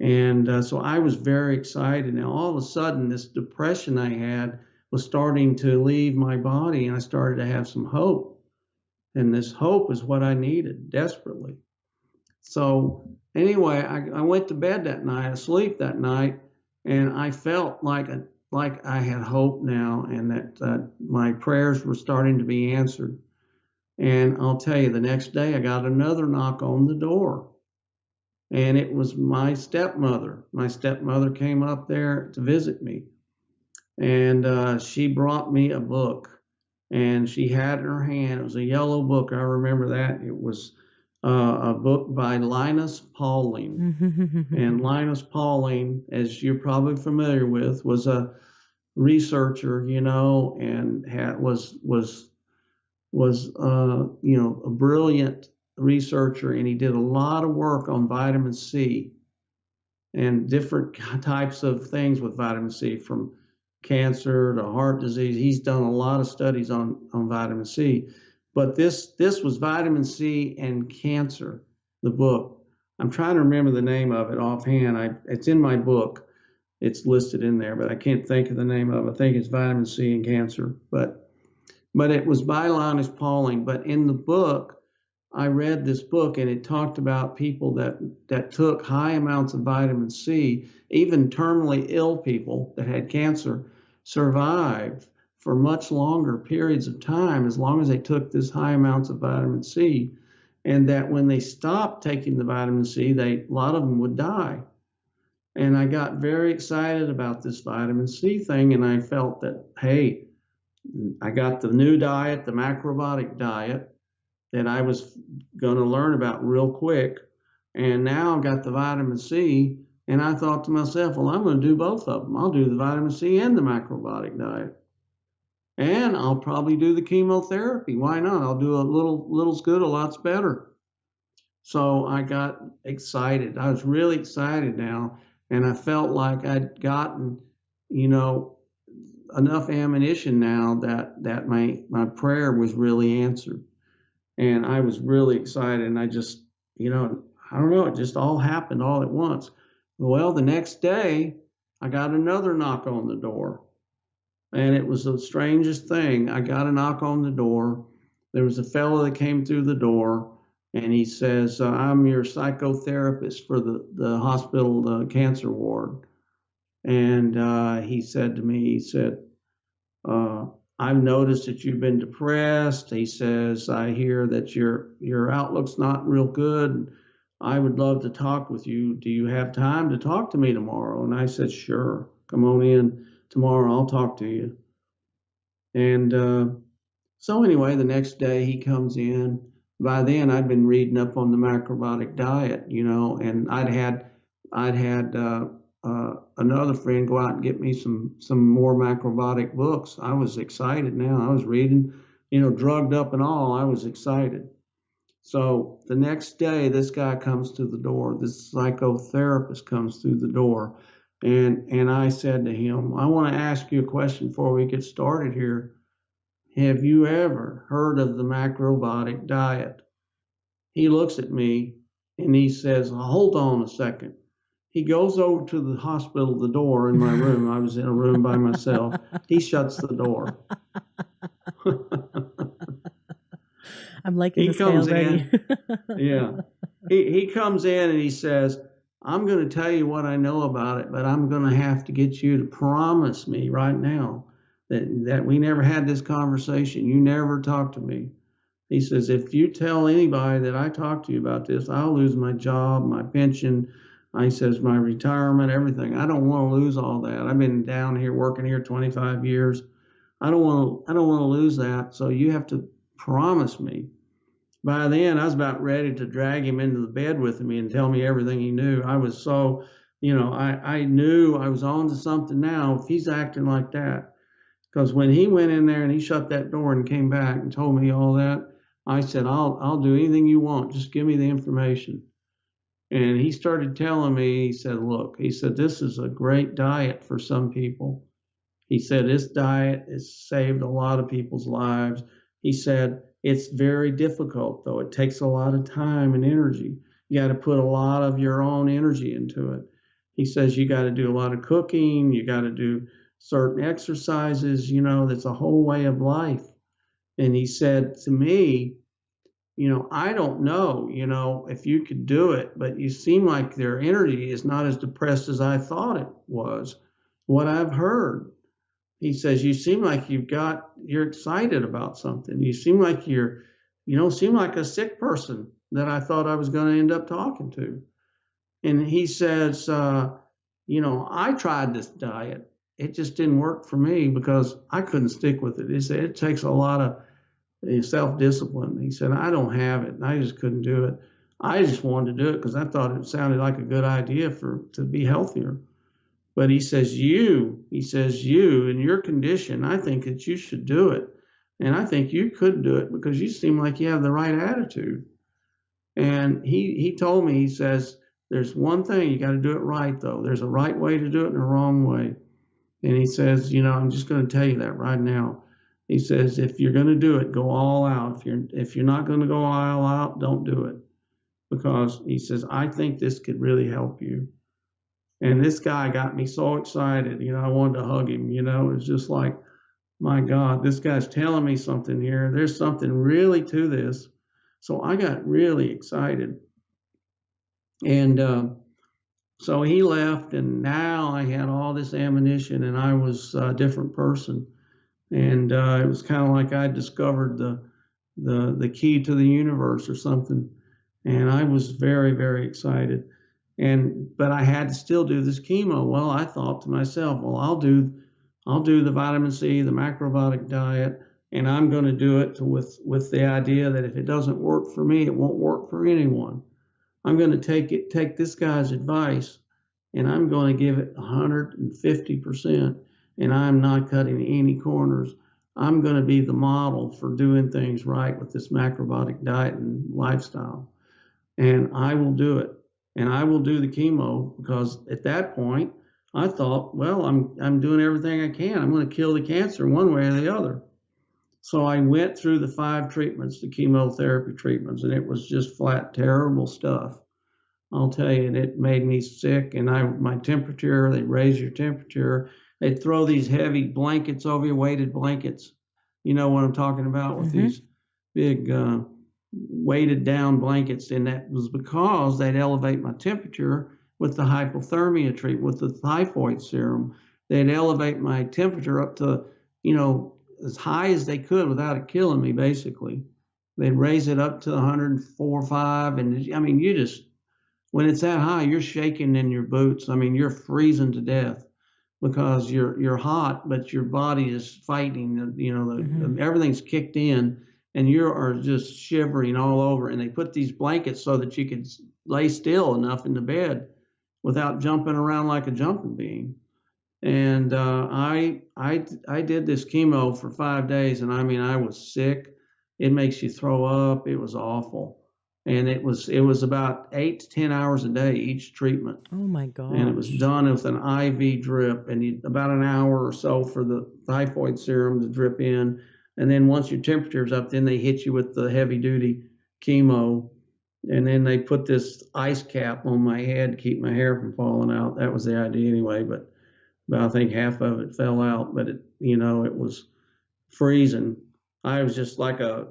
And so I was very excited. Now, all of a sudden, this depression I had was starting to leave my body, and I started to have some hope. And this hope is what I needed desperately. So anyway, I went to bed that night, asleep that night, and I felt like I had hope now, and that my prayers were starting to be answered. And I'll tell you, the next day I got another knock on the door, and it was my stepmother. My stepmother came up there to visit me, and she brought me a book. And she had in her hand, it was a yellow book. I remember that. It was a book by Linus Pauling. And Linus Pauling, as you're probably familiar with, was a researcher, and was a brilliant researcher. And he did a lot of work on vitamin C and different types of things with vitamin C, from cancer to heart disease. He's done a lot of studies on vitamin C. But this was vitamin C and cancer, the book. I'm trying to remember the name of it offhand. It's in my book. It's listed in there, but I can't think of the name of it. I think it's vitamin C and cancer. But it was by Linus Pauling. But in the book, I read this book, and it talked about people that took high amounts of vitamin C. Even terminally ill people that had cancer survived for much longer periods of time, as long as they took this high amounts of vitamin C. And that when they stopped taking the vitamin C, a lot of them would die. And I got very excited about this vitamin C thing, and I felt that, hey, I got the new diet, the macrobiotic diet, that I was going to learn about real quick. And now I've got the vitamin C, and I thought to myself, well, I'm going to do both of them. I'll do the vitamin C and the macrobiotic diet. And I'll probably do the chemotherapy. Why not? I'll do a little's good, a lot's better. So I got excited. I was really excited now. And I felt like I'd gotten, enough ammunition now that my prayer was really answered. And I was really excited. And I just, I don't know, it just all happened all at once. Well, the next day, I got another knock on the door. And it was the strangest thing. I got a knock on the door. There was a fellow that came through the door, and he says, I'm your psychotherapist for the hospital, the cancer ward. And he said to me, he said, uh, I've noticed that you've been depressed. He says, I hear that your outlook's not real good. I would love to talk with you. Do you have time to talk to me tomorrow? And I said, sure. Come on in tomorrow. I'll talk to you. And so anyway, the next day he comes in. By then, I'd been reading up on the macrobiotic diet, and I'd had another friend go out and get me some more macrobiotic books. I was excited now. I was reading, drugged up and all. I was excited. So the next day, this guy comes to the door. This psychotherapist comes through the door, and I said to him, I want to ask you a question before we get started here. Have you ever heard of the macrobiotic diet? He looks at me and he says, hold on a second. He goes over to the hospital, the door in my room. I was in a room by myself. He shuts the door. I'm liking He this comes already. Yeah. He comes in and he says, I'm going to tell you what I know about it, but I'm going to have to get you to promise me right now that we never had this conversation. You never talked to me. He says, if you tell anybody that I talked to you about this, I'll lose my job, my pension. He says, my retirement, everything. I don't want to lose all that. I've been down here working here 25 years. I don't want to lose that. So you have to promise me. By then, I was about ready to drag him into the bed with me and tell me everything he knew. I was so, I knew I was on to something now if he's acting like that. Because when he went in there and he shut that door and came back and told me all that, I said, I'll do anything you want. Just give me the information. And he started telling me, he said, look, he said, this is a great diet for some people. He said, this diet has saved a lot of people's lives. He said, it's very difficult, though. It takes a lot of time and energy. You got to put a lot of your own energy into it. He says, you got to do a lot of cooking. You got to do certain exercises, that's a whole way of life. And he said to me, I don't know, if you could do it, but you seem like their energy is not as depressed as I thought it was, what I've heard. He says, you seem like you're excited about something. You seem like you don't seem like a sick person that I thought I was going to end up talking to. And he says, I tried this diet. It just didn't work for me because I couldn't stick with it. He said, it takes a lot of self-discipline. He said, I don't have it. And I just couldn't do it. I just wanted to do it because I thought it sounded like a good idea to be healthier. But he says, you in your condition, I think that you should do it. And I think you could do it because you seem like you have the right attitude. And he told me, he says, there's one thing, you got to do it right, though. There's a right way to do it and a wrong way. And he says, I'm just going to tell you that right now. He says, if you're going to do it, go all out. If you're not going to go all out, don't do it. Because he says, I think this could really help you. And this guy got me so excited, I wanted to hug him, it was just like, my God, this guy's telling me something here. There's something really to this. So I got really excited. And so he left, and now I had all this ammunition, and I was a different person. And it was kind of like I discovered the key to the universe or something. And I was very, very excited. But I had to still do this chemo. Well, I thought to myself, well, I'll do the vitamin C, the macrobiotic diet, and I'm going to do it with the idea that if it doesn't work for me, it won't work for anyone. I'm going to take this guy's advice, and I'm going to give it 150%, and I'm not cutting any corners. I'm going to be the model for doing things right with this macrobiotic diet and lifestyle, and I will do it. And I will do the chemo because at that point, I thought, well, I'm doing everything I can. I'm going to kill the cancer one way or the other. So I went through the 5 treatments, the chemotherapy treatments, and it was just flat terrible stuff. I'll tell you, and it made me sick. And my temperature, they raise your temperature. They throw these heavy blankets over you, weighted blankets. You know what I'm talking about with Mm-hmm. these big weighted down blankets. And that was because they'd elevate my temperature with the hypothermia treatment, with the typhoid serum. They'd elevate my temperature up to, as high as they could without it killing me, basically. They'd raise it up to 104 or 5. And I mean, when it's that high, you're shaking in your boots. I mean, you're freezing to death because you're hot, but your body is fighting. Mm-hmm. Everything's kicked in, and you are just shivering all over. And they put these blankets so that you could lay still enough in the bed without jumping around like a jumping bean. And I did this chemo for 5 days, and I mean I was sick. It makes you throw up. It was awful, and it was about 8 to 10 hours a day each treatment, Oh my and it was gosh. done with an IV drip, and about an hour or so for the typhoid serum to drip in, and then once your temperature's up, then they hit you with the heavy duty chemo, and then they put this ice cap on my head to keep my hair from falling out. That was the idea anyway, but I think half of it fell out. But it was freezing. I was just like um,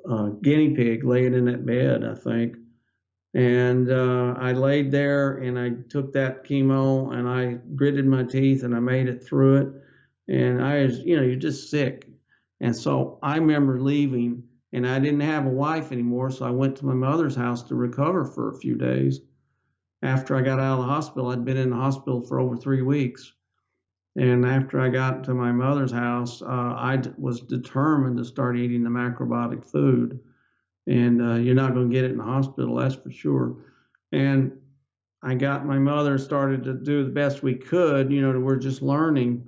a guinea pig laying in that bed, I think. And I laid there and I took that chemo and I gritted my teeth and I made it through it. And you're just sick. And so I remember leaving and I didn't have a wife anymore. So I went to my mother's house to recover for a few days. After I got out of the hospital, I'd been in the hospital for over 3 weeks. And after I got to my mother's house, I was determined to start eating the macrobiotic food. And you're not going to get it in the hospital, that's for sure. And I got my mother started to do the best we could. We're just learning,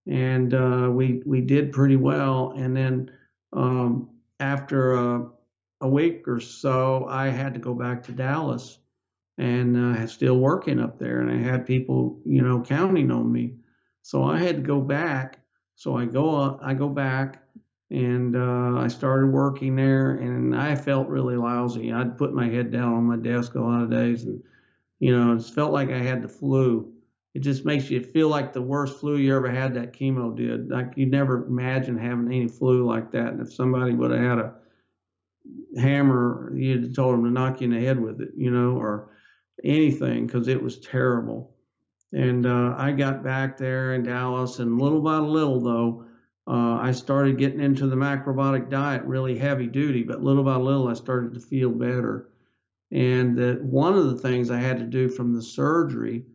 and we did pretty well. And then after a week or so, I had to go back to Dallas and still working up there, and I had people, counting on me. So I had to go back. So I go back, and I started working there, and I felt really lousy. I'd put my head down on my desk a lot of days, and it felt like I had the flu. It just makes you feel like the worst flu you ever had. That chemo did. Like you'd never imagine having any flu like that. And if somebody would have had a hammer, you'd have told them to knock you in the head with it, or anything, because it was terrible. And I got back there in Dallas, and little by little, though, I started getting into the macrobiotic diet, really heavy duty. But little by little, I started to feel better. And one of the things I had to do from the surgery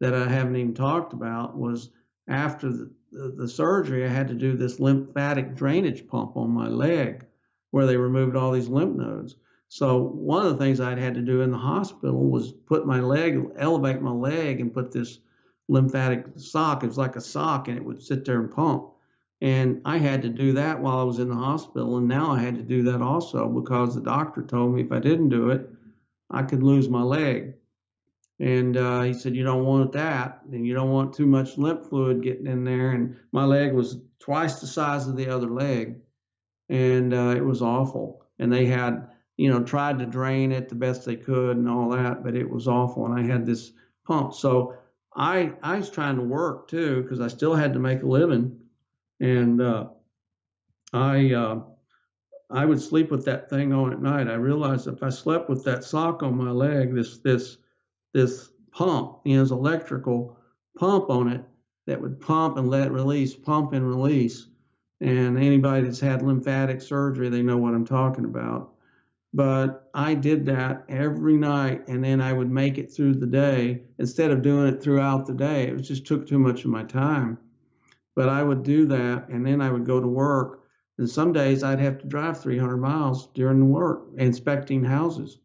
that I haven't even talked about was after the surgery, I had to do this lymphatic drainage pump on my leg where they removed all these lymph nodes. So one of the things I'd had to do in the hospital was elevate my leg and put this lymphatic sock. It was like a sock and it would sit there and pump. And I had to do that while I was in the hospital. And now I had to do that also because the doctor told me if I didn't do it, I could lose my leg. And he said, you don't want that, and you don't want too much lymph fluid getting in there. And my leg was twice the size of the other leg, and it was awful. And they had, tried to drain it the best they could and all that, but it was awful. And I had this pump. So I was trying to work too because I still had to make a living. And I I would sleep with that thing on at night. I realized if I slept with that sock on my leg, this pump, this electrical pump on it that would pump and let release, pump and release. And anybody that's had lymphatic surgery, they know what I'm talking about. But I did that every night, and then I would make it through the day instead of doing it throughout the day. It just took too much of my time. But I would do that, and then I would go to work. And some days I'd have to drive 300 miles during the work, inspecting houses.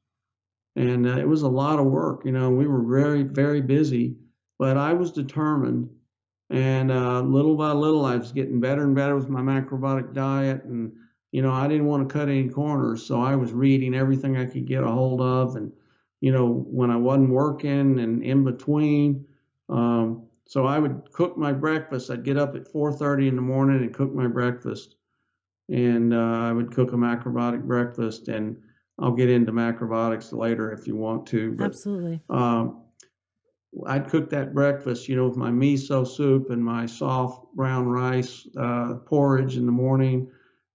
And it was a lot of work. We were very, very busy, but I was determined. And little by little, I was getting better and better with my macrobiotic diet. And, I didn't want to cut any corners. So I was reading everything I could get a hold of and when I wasn't working and in between. So I would cook my breakfast. I'd get up at 4:30 in the morning and cook my breakfast, and I would cook a macrobiotic breakfast. And I'll get into macrobiotics later if you want to. But Absolutely. I'd cook that breakfast, with my miso soup and my soft brown rice porridge in the morning,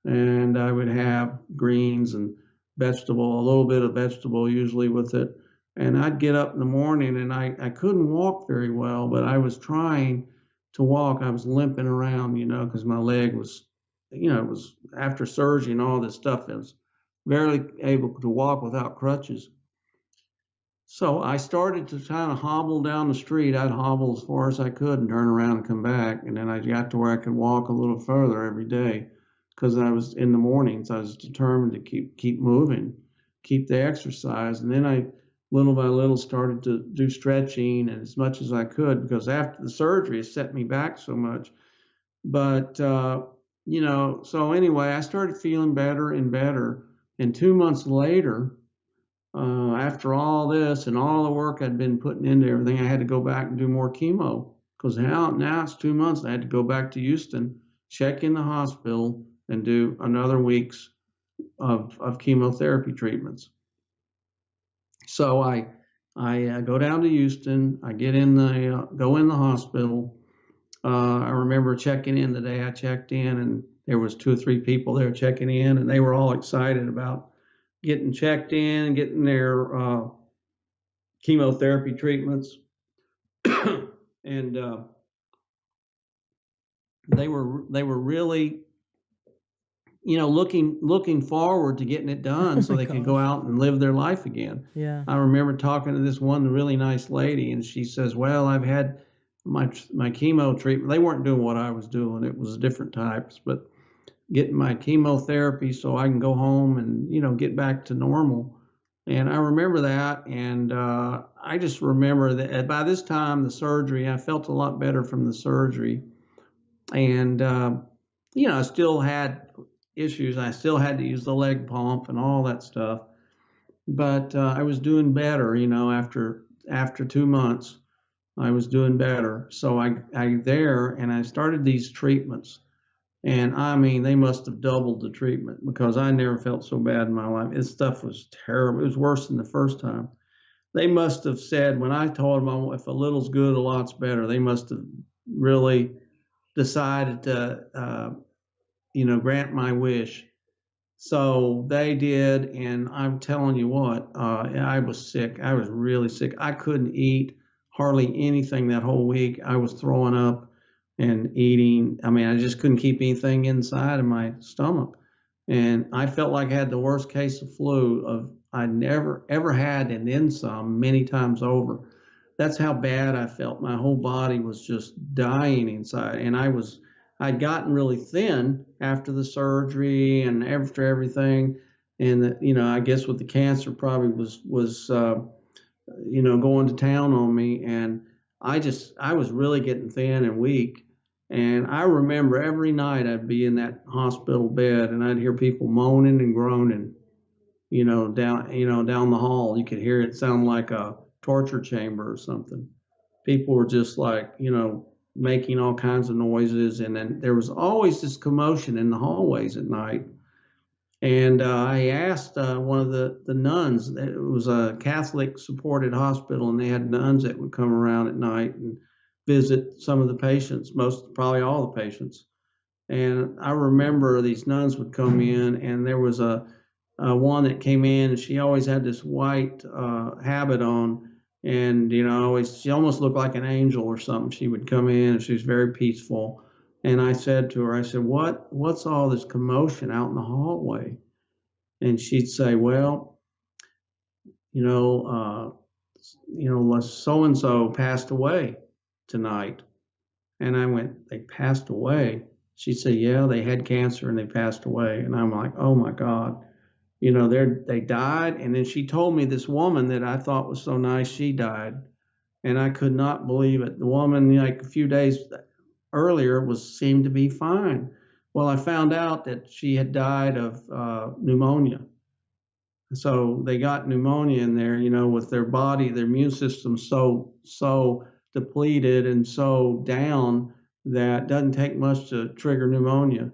and I would have greens and vegetable, a little bit of vegetable usually with it. And I'd get up in the morning, and I couldn't walk very well, but I was trying to walk. I was limping around, because my leg was, it was after surgery and all this stuff. I was barely able to walk without crutches. So I started to kind of hobble down the street. I'd hobble as far as I could and turn around and come back. And then I got to where I could walk a little further every day because I was in the mornings. I was determined to keep moving, keep the exercise. And then I, little by little, started to do stretching and as much as I could because after the surgery, it set me back so much. But, so anyway, I started feeling better and better. And 2 months later, after all this and all the work I'd been putting into everything, I had to go back and do more chemo because now it's 2 months. I had to go back to Houston, check in the hospital, and do another week's of chemotherapy treatments. So I go down to Houston. I get in the go in the hospital. I remember checking in the day I checked in, and there was 2 or 3 people there checking in, and they were all excited about getting checked in, getting their chemotherapy treatments, and they were really, looking forward to getting it done Oh so my they could go gosh. out and live their life again. Yeah. I remember talking to this one really nice lady, and she says, "Well, I've had my chemo treatment. They weren't doing what I was doing; it was different types, but getting my chemotherapy so I can go home and get back to normal." And I remember that, and I just remember that by this time the surgery, I felt a lot better from the surgery, and I still had issues. I still had to use the leg pump and all that stuff, but I was doing better. After 2 months, I was doing better. So I there and I started these treatments. And I mean, they must have doubled the treatment because I never felt so bad in my life. This stuff was terrible. It was worse than the first time. They must have said when I told them if a little's good, a lot's better. They must have really decided to, grant my wish. So they did, and I'm telling you what, I was sick. I was really sick. I couldn't eat hardly anything that whole week. I was throwing up and eating. I mean, I just couldn't keep anything inside of my stomach. And I felt like I had the worst case of flu of I never ever had, and then some many times over. That's how bad I felt. My whole body was just dying inside, and I'd gotten really thin after the surgery and after everything, and I guess with the cancer probably was going to town on me, and I was really getting thin and weak. And I remember every night I'd be in that hospital bed and I'd hear people moaning and groaning, down the hall. You could hear it sound like a torture chamber or something. People were just like, making all kinds of noises. And then there was always this commotion in the hallways at night. And I asked one of the nuns, it was a Catholic supported hospital, and they had nuns that would come around at night and visit some of the patients, probably all the patients. And I remember these nuns would come in, and there was a one that came in, and she always had this white habit on, and she almost looked like an angel or something. She would come in, and she was very peaceful. And I said to her, I said, "What's all this commotion out in the hallway?" And she'd say, "Well, you know, so and so passed away tonight." And I went, "They passed away?" She said, "Yeah, they had cancer and they passed away." And I'm like, "Oh my God." They died. And then she told me this woman that I thought was so nice, she died. And I could not believe it. The woman, like a few days earlier, seemed to be fine. Well, I found out that she had died of pneumonia. So they got pneumonia in there, with their body, their immune system so depleted and so down that it doesn't take much to trigger pneumonia.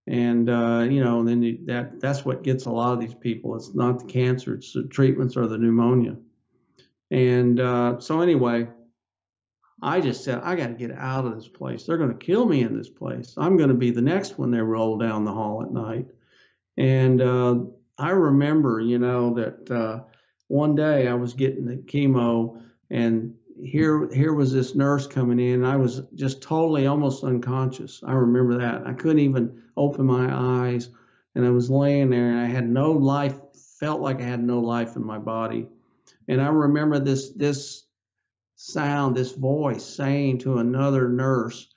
And and then that's what gets a lot of these people. It's not the cancer, it's the treatments or the pneumonia. And so anyway, I just said, I got to get out of this place. They're going to kill me in this place. I'm going to be the next one they roll down the hall at night. And I remember, that one day I was getting the chemo, and here was this nurse coming in. And I was just totally almost unconscious. I remember that. I couldn't even open my eyes, and I was laying there, and I had no life. Felt like I had no life in my body. And I remember this sound, this voice saying to another nurse,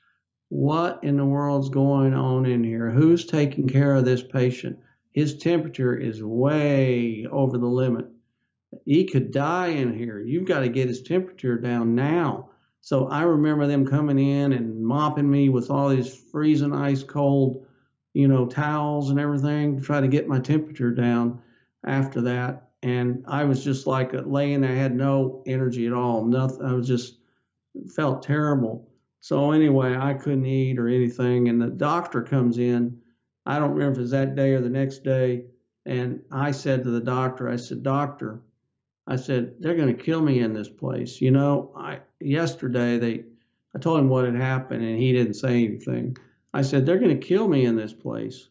"What in the world's going on in here? Who's taking care of this patient? His temperature is way over the limit. He could die in here. You've got to get his temperature down now." So I remember them coming in and mopping me with all these freezing ice cold, towels and everything to try to get my temperature down after that. And I was just like laying there, I had no energy at all. Nothing. I was just felt terrible. So anyway, I couldn't eat or anything. And the doctor comes in. I don't remember if it was that day or the next day. And I said to the doctor, I said, "Doctor," I said, "they're going to kill me in this place. Yesterday I told him what had happened and he didn't say anything. I said, they're going to kill me in this place.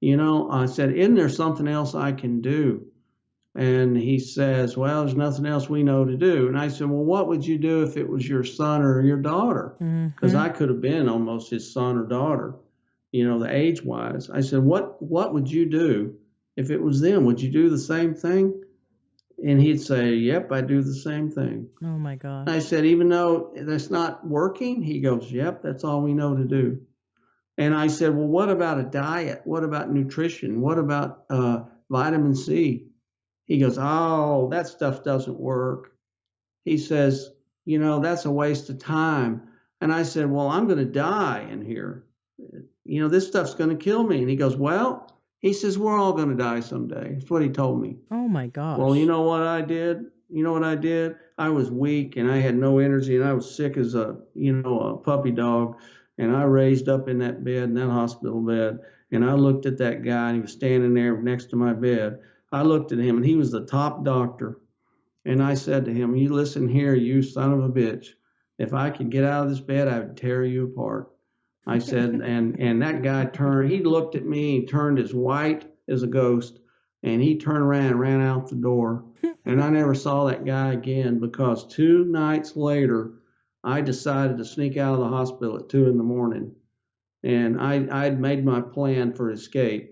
I said, isn't there something else I can do?" And he says, "Well, there's nothing else we know to do." And I said, "Well, what would you do if it was your son or your daughter?" Because I could have been almost his son or daughter, the age wise. I said, what would you do if it was them? Would you do the same thing? And he'd say, "Yep, I do the same thing." Oh my gosh. I said, "Even though that's not working?" He goes, "Yep, that's all we know to do." And I said, "Well, what about a diet? What about nutrition? What about vitamin C?" He goes, "Oh, that stuff doesn't work." He says, "That's a waste of time." And I said, "Well, I'm going to die in here. This stuff's going to kill me." And he goes, "Well," he says, "we're all going to die someday." That's what he told me. Oh my gosh. Well, you know what I did? I was weak and I had no energy and I was sick as a puppy dog. And I raised up in that bed, in that hospital bed, and I looked at that guy, and he was standing there next to my bed. I looked at him, and he was the top doctor. And I said to him, "You listen here, you son of a bitch. If I could get out of this bed, I would tear you apart." I said, and that guy he looked at me, he turned as white as a ghost, and he turned around and ran out the door. And I never saw that guy again because 2 nights later, I decided to sneak out of the hospital at 2 a.m. And I'd made my plan for escape.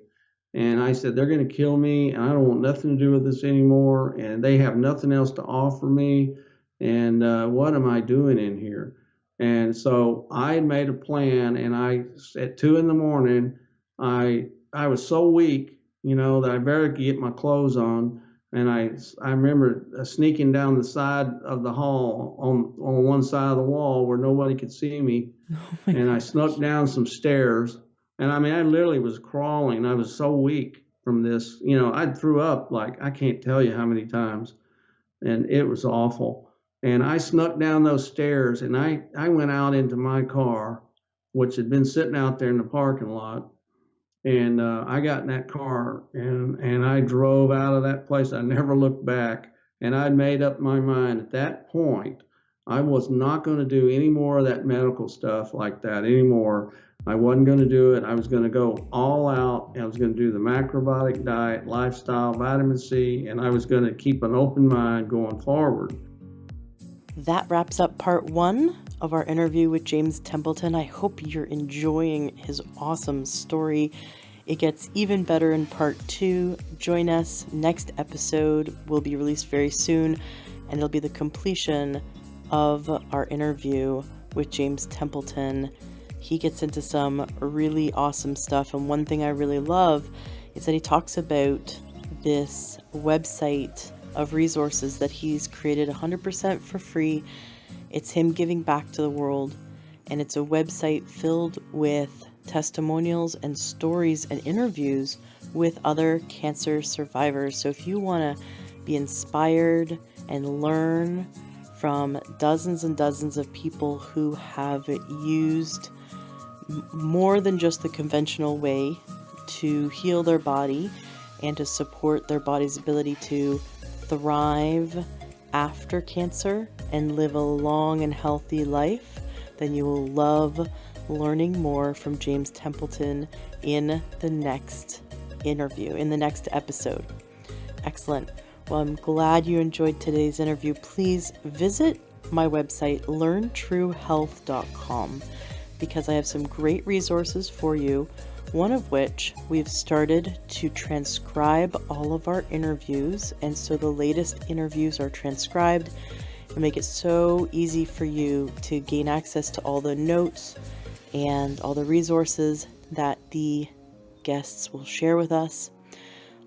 And I said, they're going to kill me, and I don't want nothing to do with this anymore, and they have nothing else to offer me, and what am I doing in here? And so I made a plan, and at 2 a.m, I was so weak, that I barely could get my clothes on. And I remember sneaking down the side of the hall on one side of the wall where nobody could see me. Oh And I snuck down some stairs. And I literally was crawling. I was so weak from this. I threw up like I can't tell you how many times. And it was awful. And I snuck down those stairs and I went out into my car, which had been sitting out there in the parking lot. And I got in that car and I drove out of that place. I never looked back. And I'd made up my mind at that point. I was not going to do any more of that medical stuff like that anymore. I wasn't going to do it. I was going to go all out. I was going to do the macrobiotic diet, lifestyle, vitamin C, and I was going to keep an open mind going forward. That wraps up part 1 of our interview with James Templeton. I hope you're enjoying his awesome story. It gets even better in part 2. Join us. Next episode will be released very soon, and it'll be the completion of our interview with James Templeton. He gets into some really awesome stuff, and one thing I really love is that he talks about this website of resources that he's created 100% for free. It's him giving back to the world, and it's a website filled with testimonials and stories and interviews with other cancer survivors. So if you want to be inspired and learn from dozens and dozens of people who have used more than just the conventional way to heal their body and to support their body's ability to thrive after cancer and live a long and healthy life, then you will love learning more from James Templeton in the next interview, in the next episode. Excellent. Well, I'm glad you enjoyed today's interview. Please visit my website, learntruehealth.com, because I have some great resources for you, one of which we've started to transcribe all of our interviews. And so the latest interviews are transcribed and make it so easy for you to gain access to all the notes and all the resources that the guests will share with us.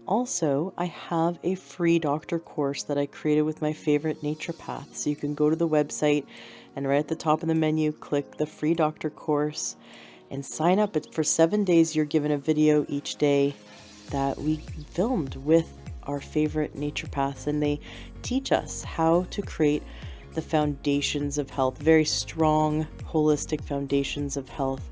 Also, I have a free doctor course that I created with my favorite naturopath. So you can go to the website and right at the top of the menu, click the free doctor course and sign up. For 7 days, you're given a video each day that we filmed with our favorite naturopaths, and they teach us how to create the foundations of health, very strong, holistic foundations of health.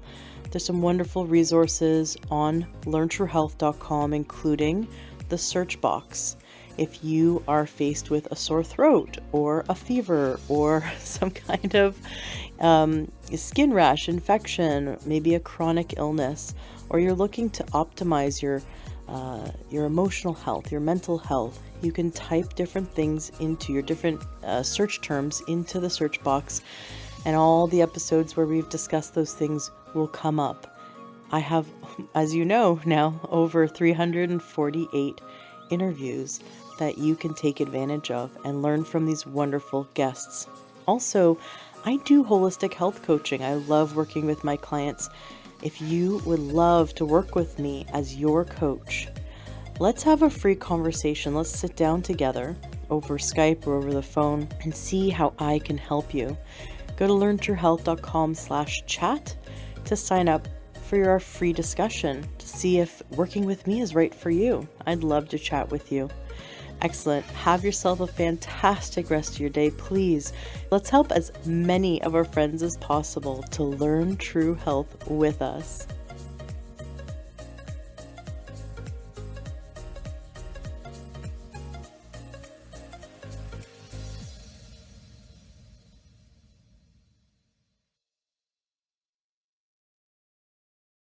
There's some wonderful resources on learntruehealth.com, including the search box. If you are faced with a sore throat or a fever or some kind of skin rash, infection, maybe a chronic illness, or you're looking to optimize your emotional health, your mental health, you can type different things into your different search terms into the search box, and all the episodes where we've discussed those things will come up. I have, as you know now, over 348 interviews that you can take advantage of and learn from these wonderful guests. Also, I do holistic health coaching. I love working with my clients. If you would love to work with me as your coach, let's have a free conversation. Let's sit down together over Skype or over the phone and see how I can help you. Go to learntruehealth.com/chat to sign up for our free discussion to see if working with me is right for you. I'd love to chat with you. Excellent. Have yourself a fantastic rest of your day. Please, let's help as many of our friends as possible to learn true health with us.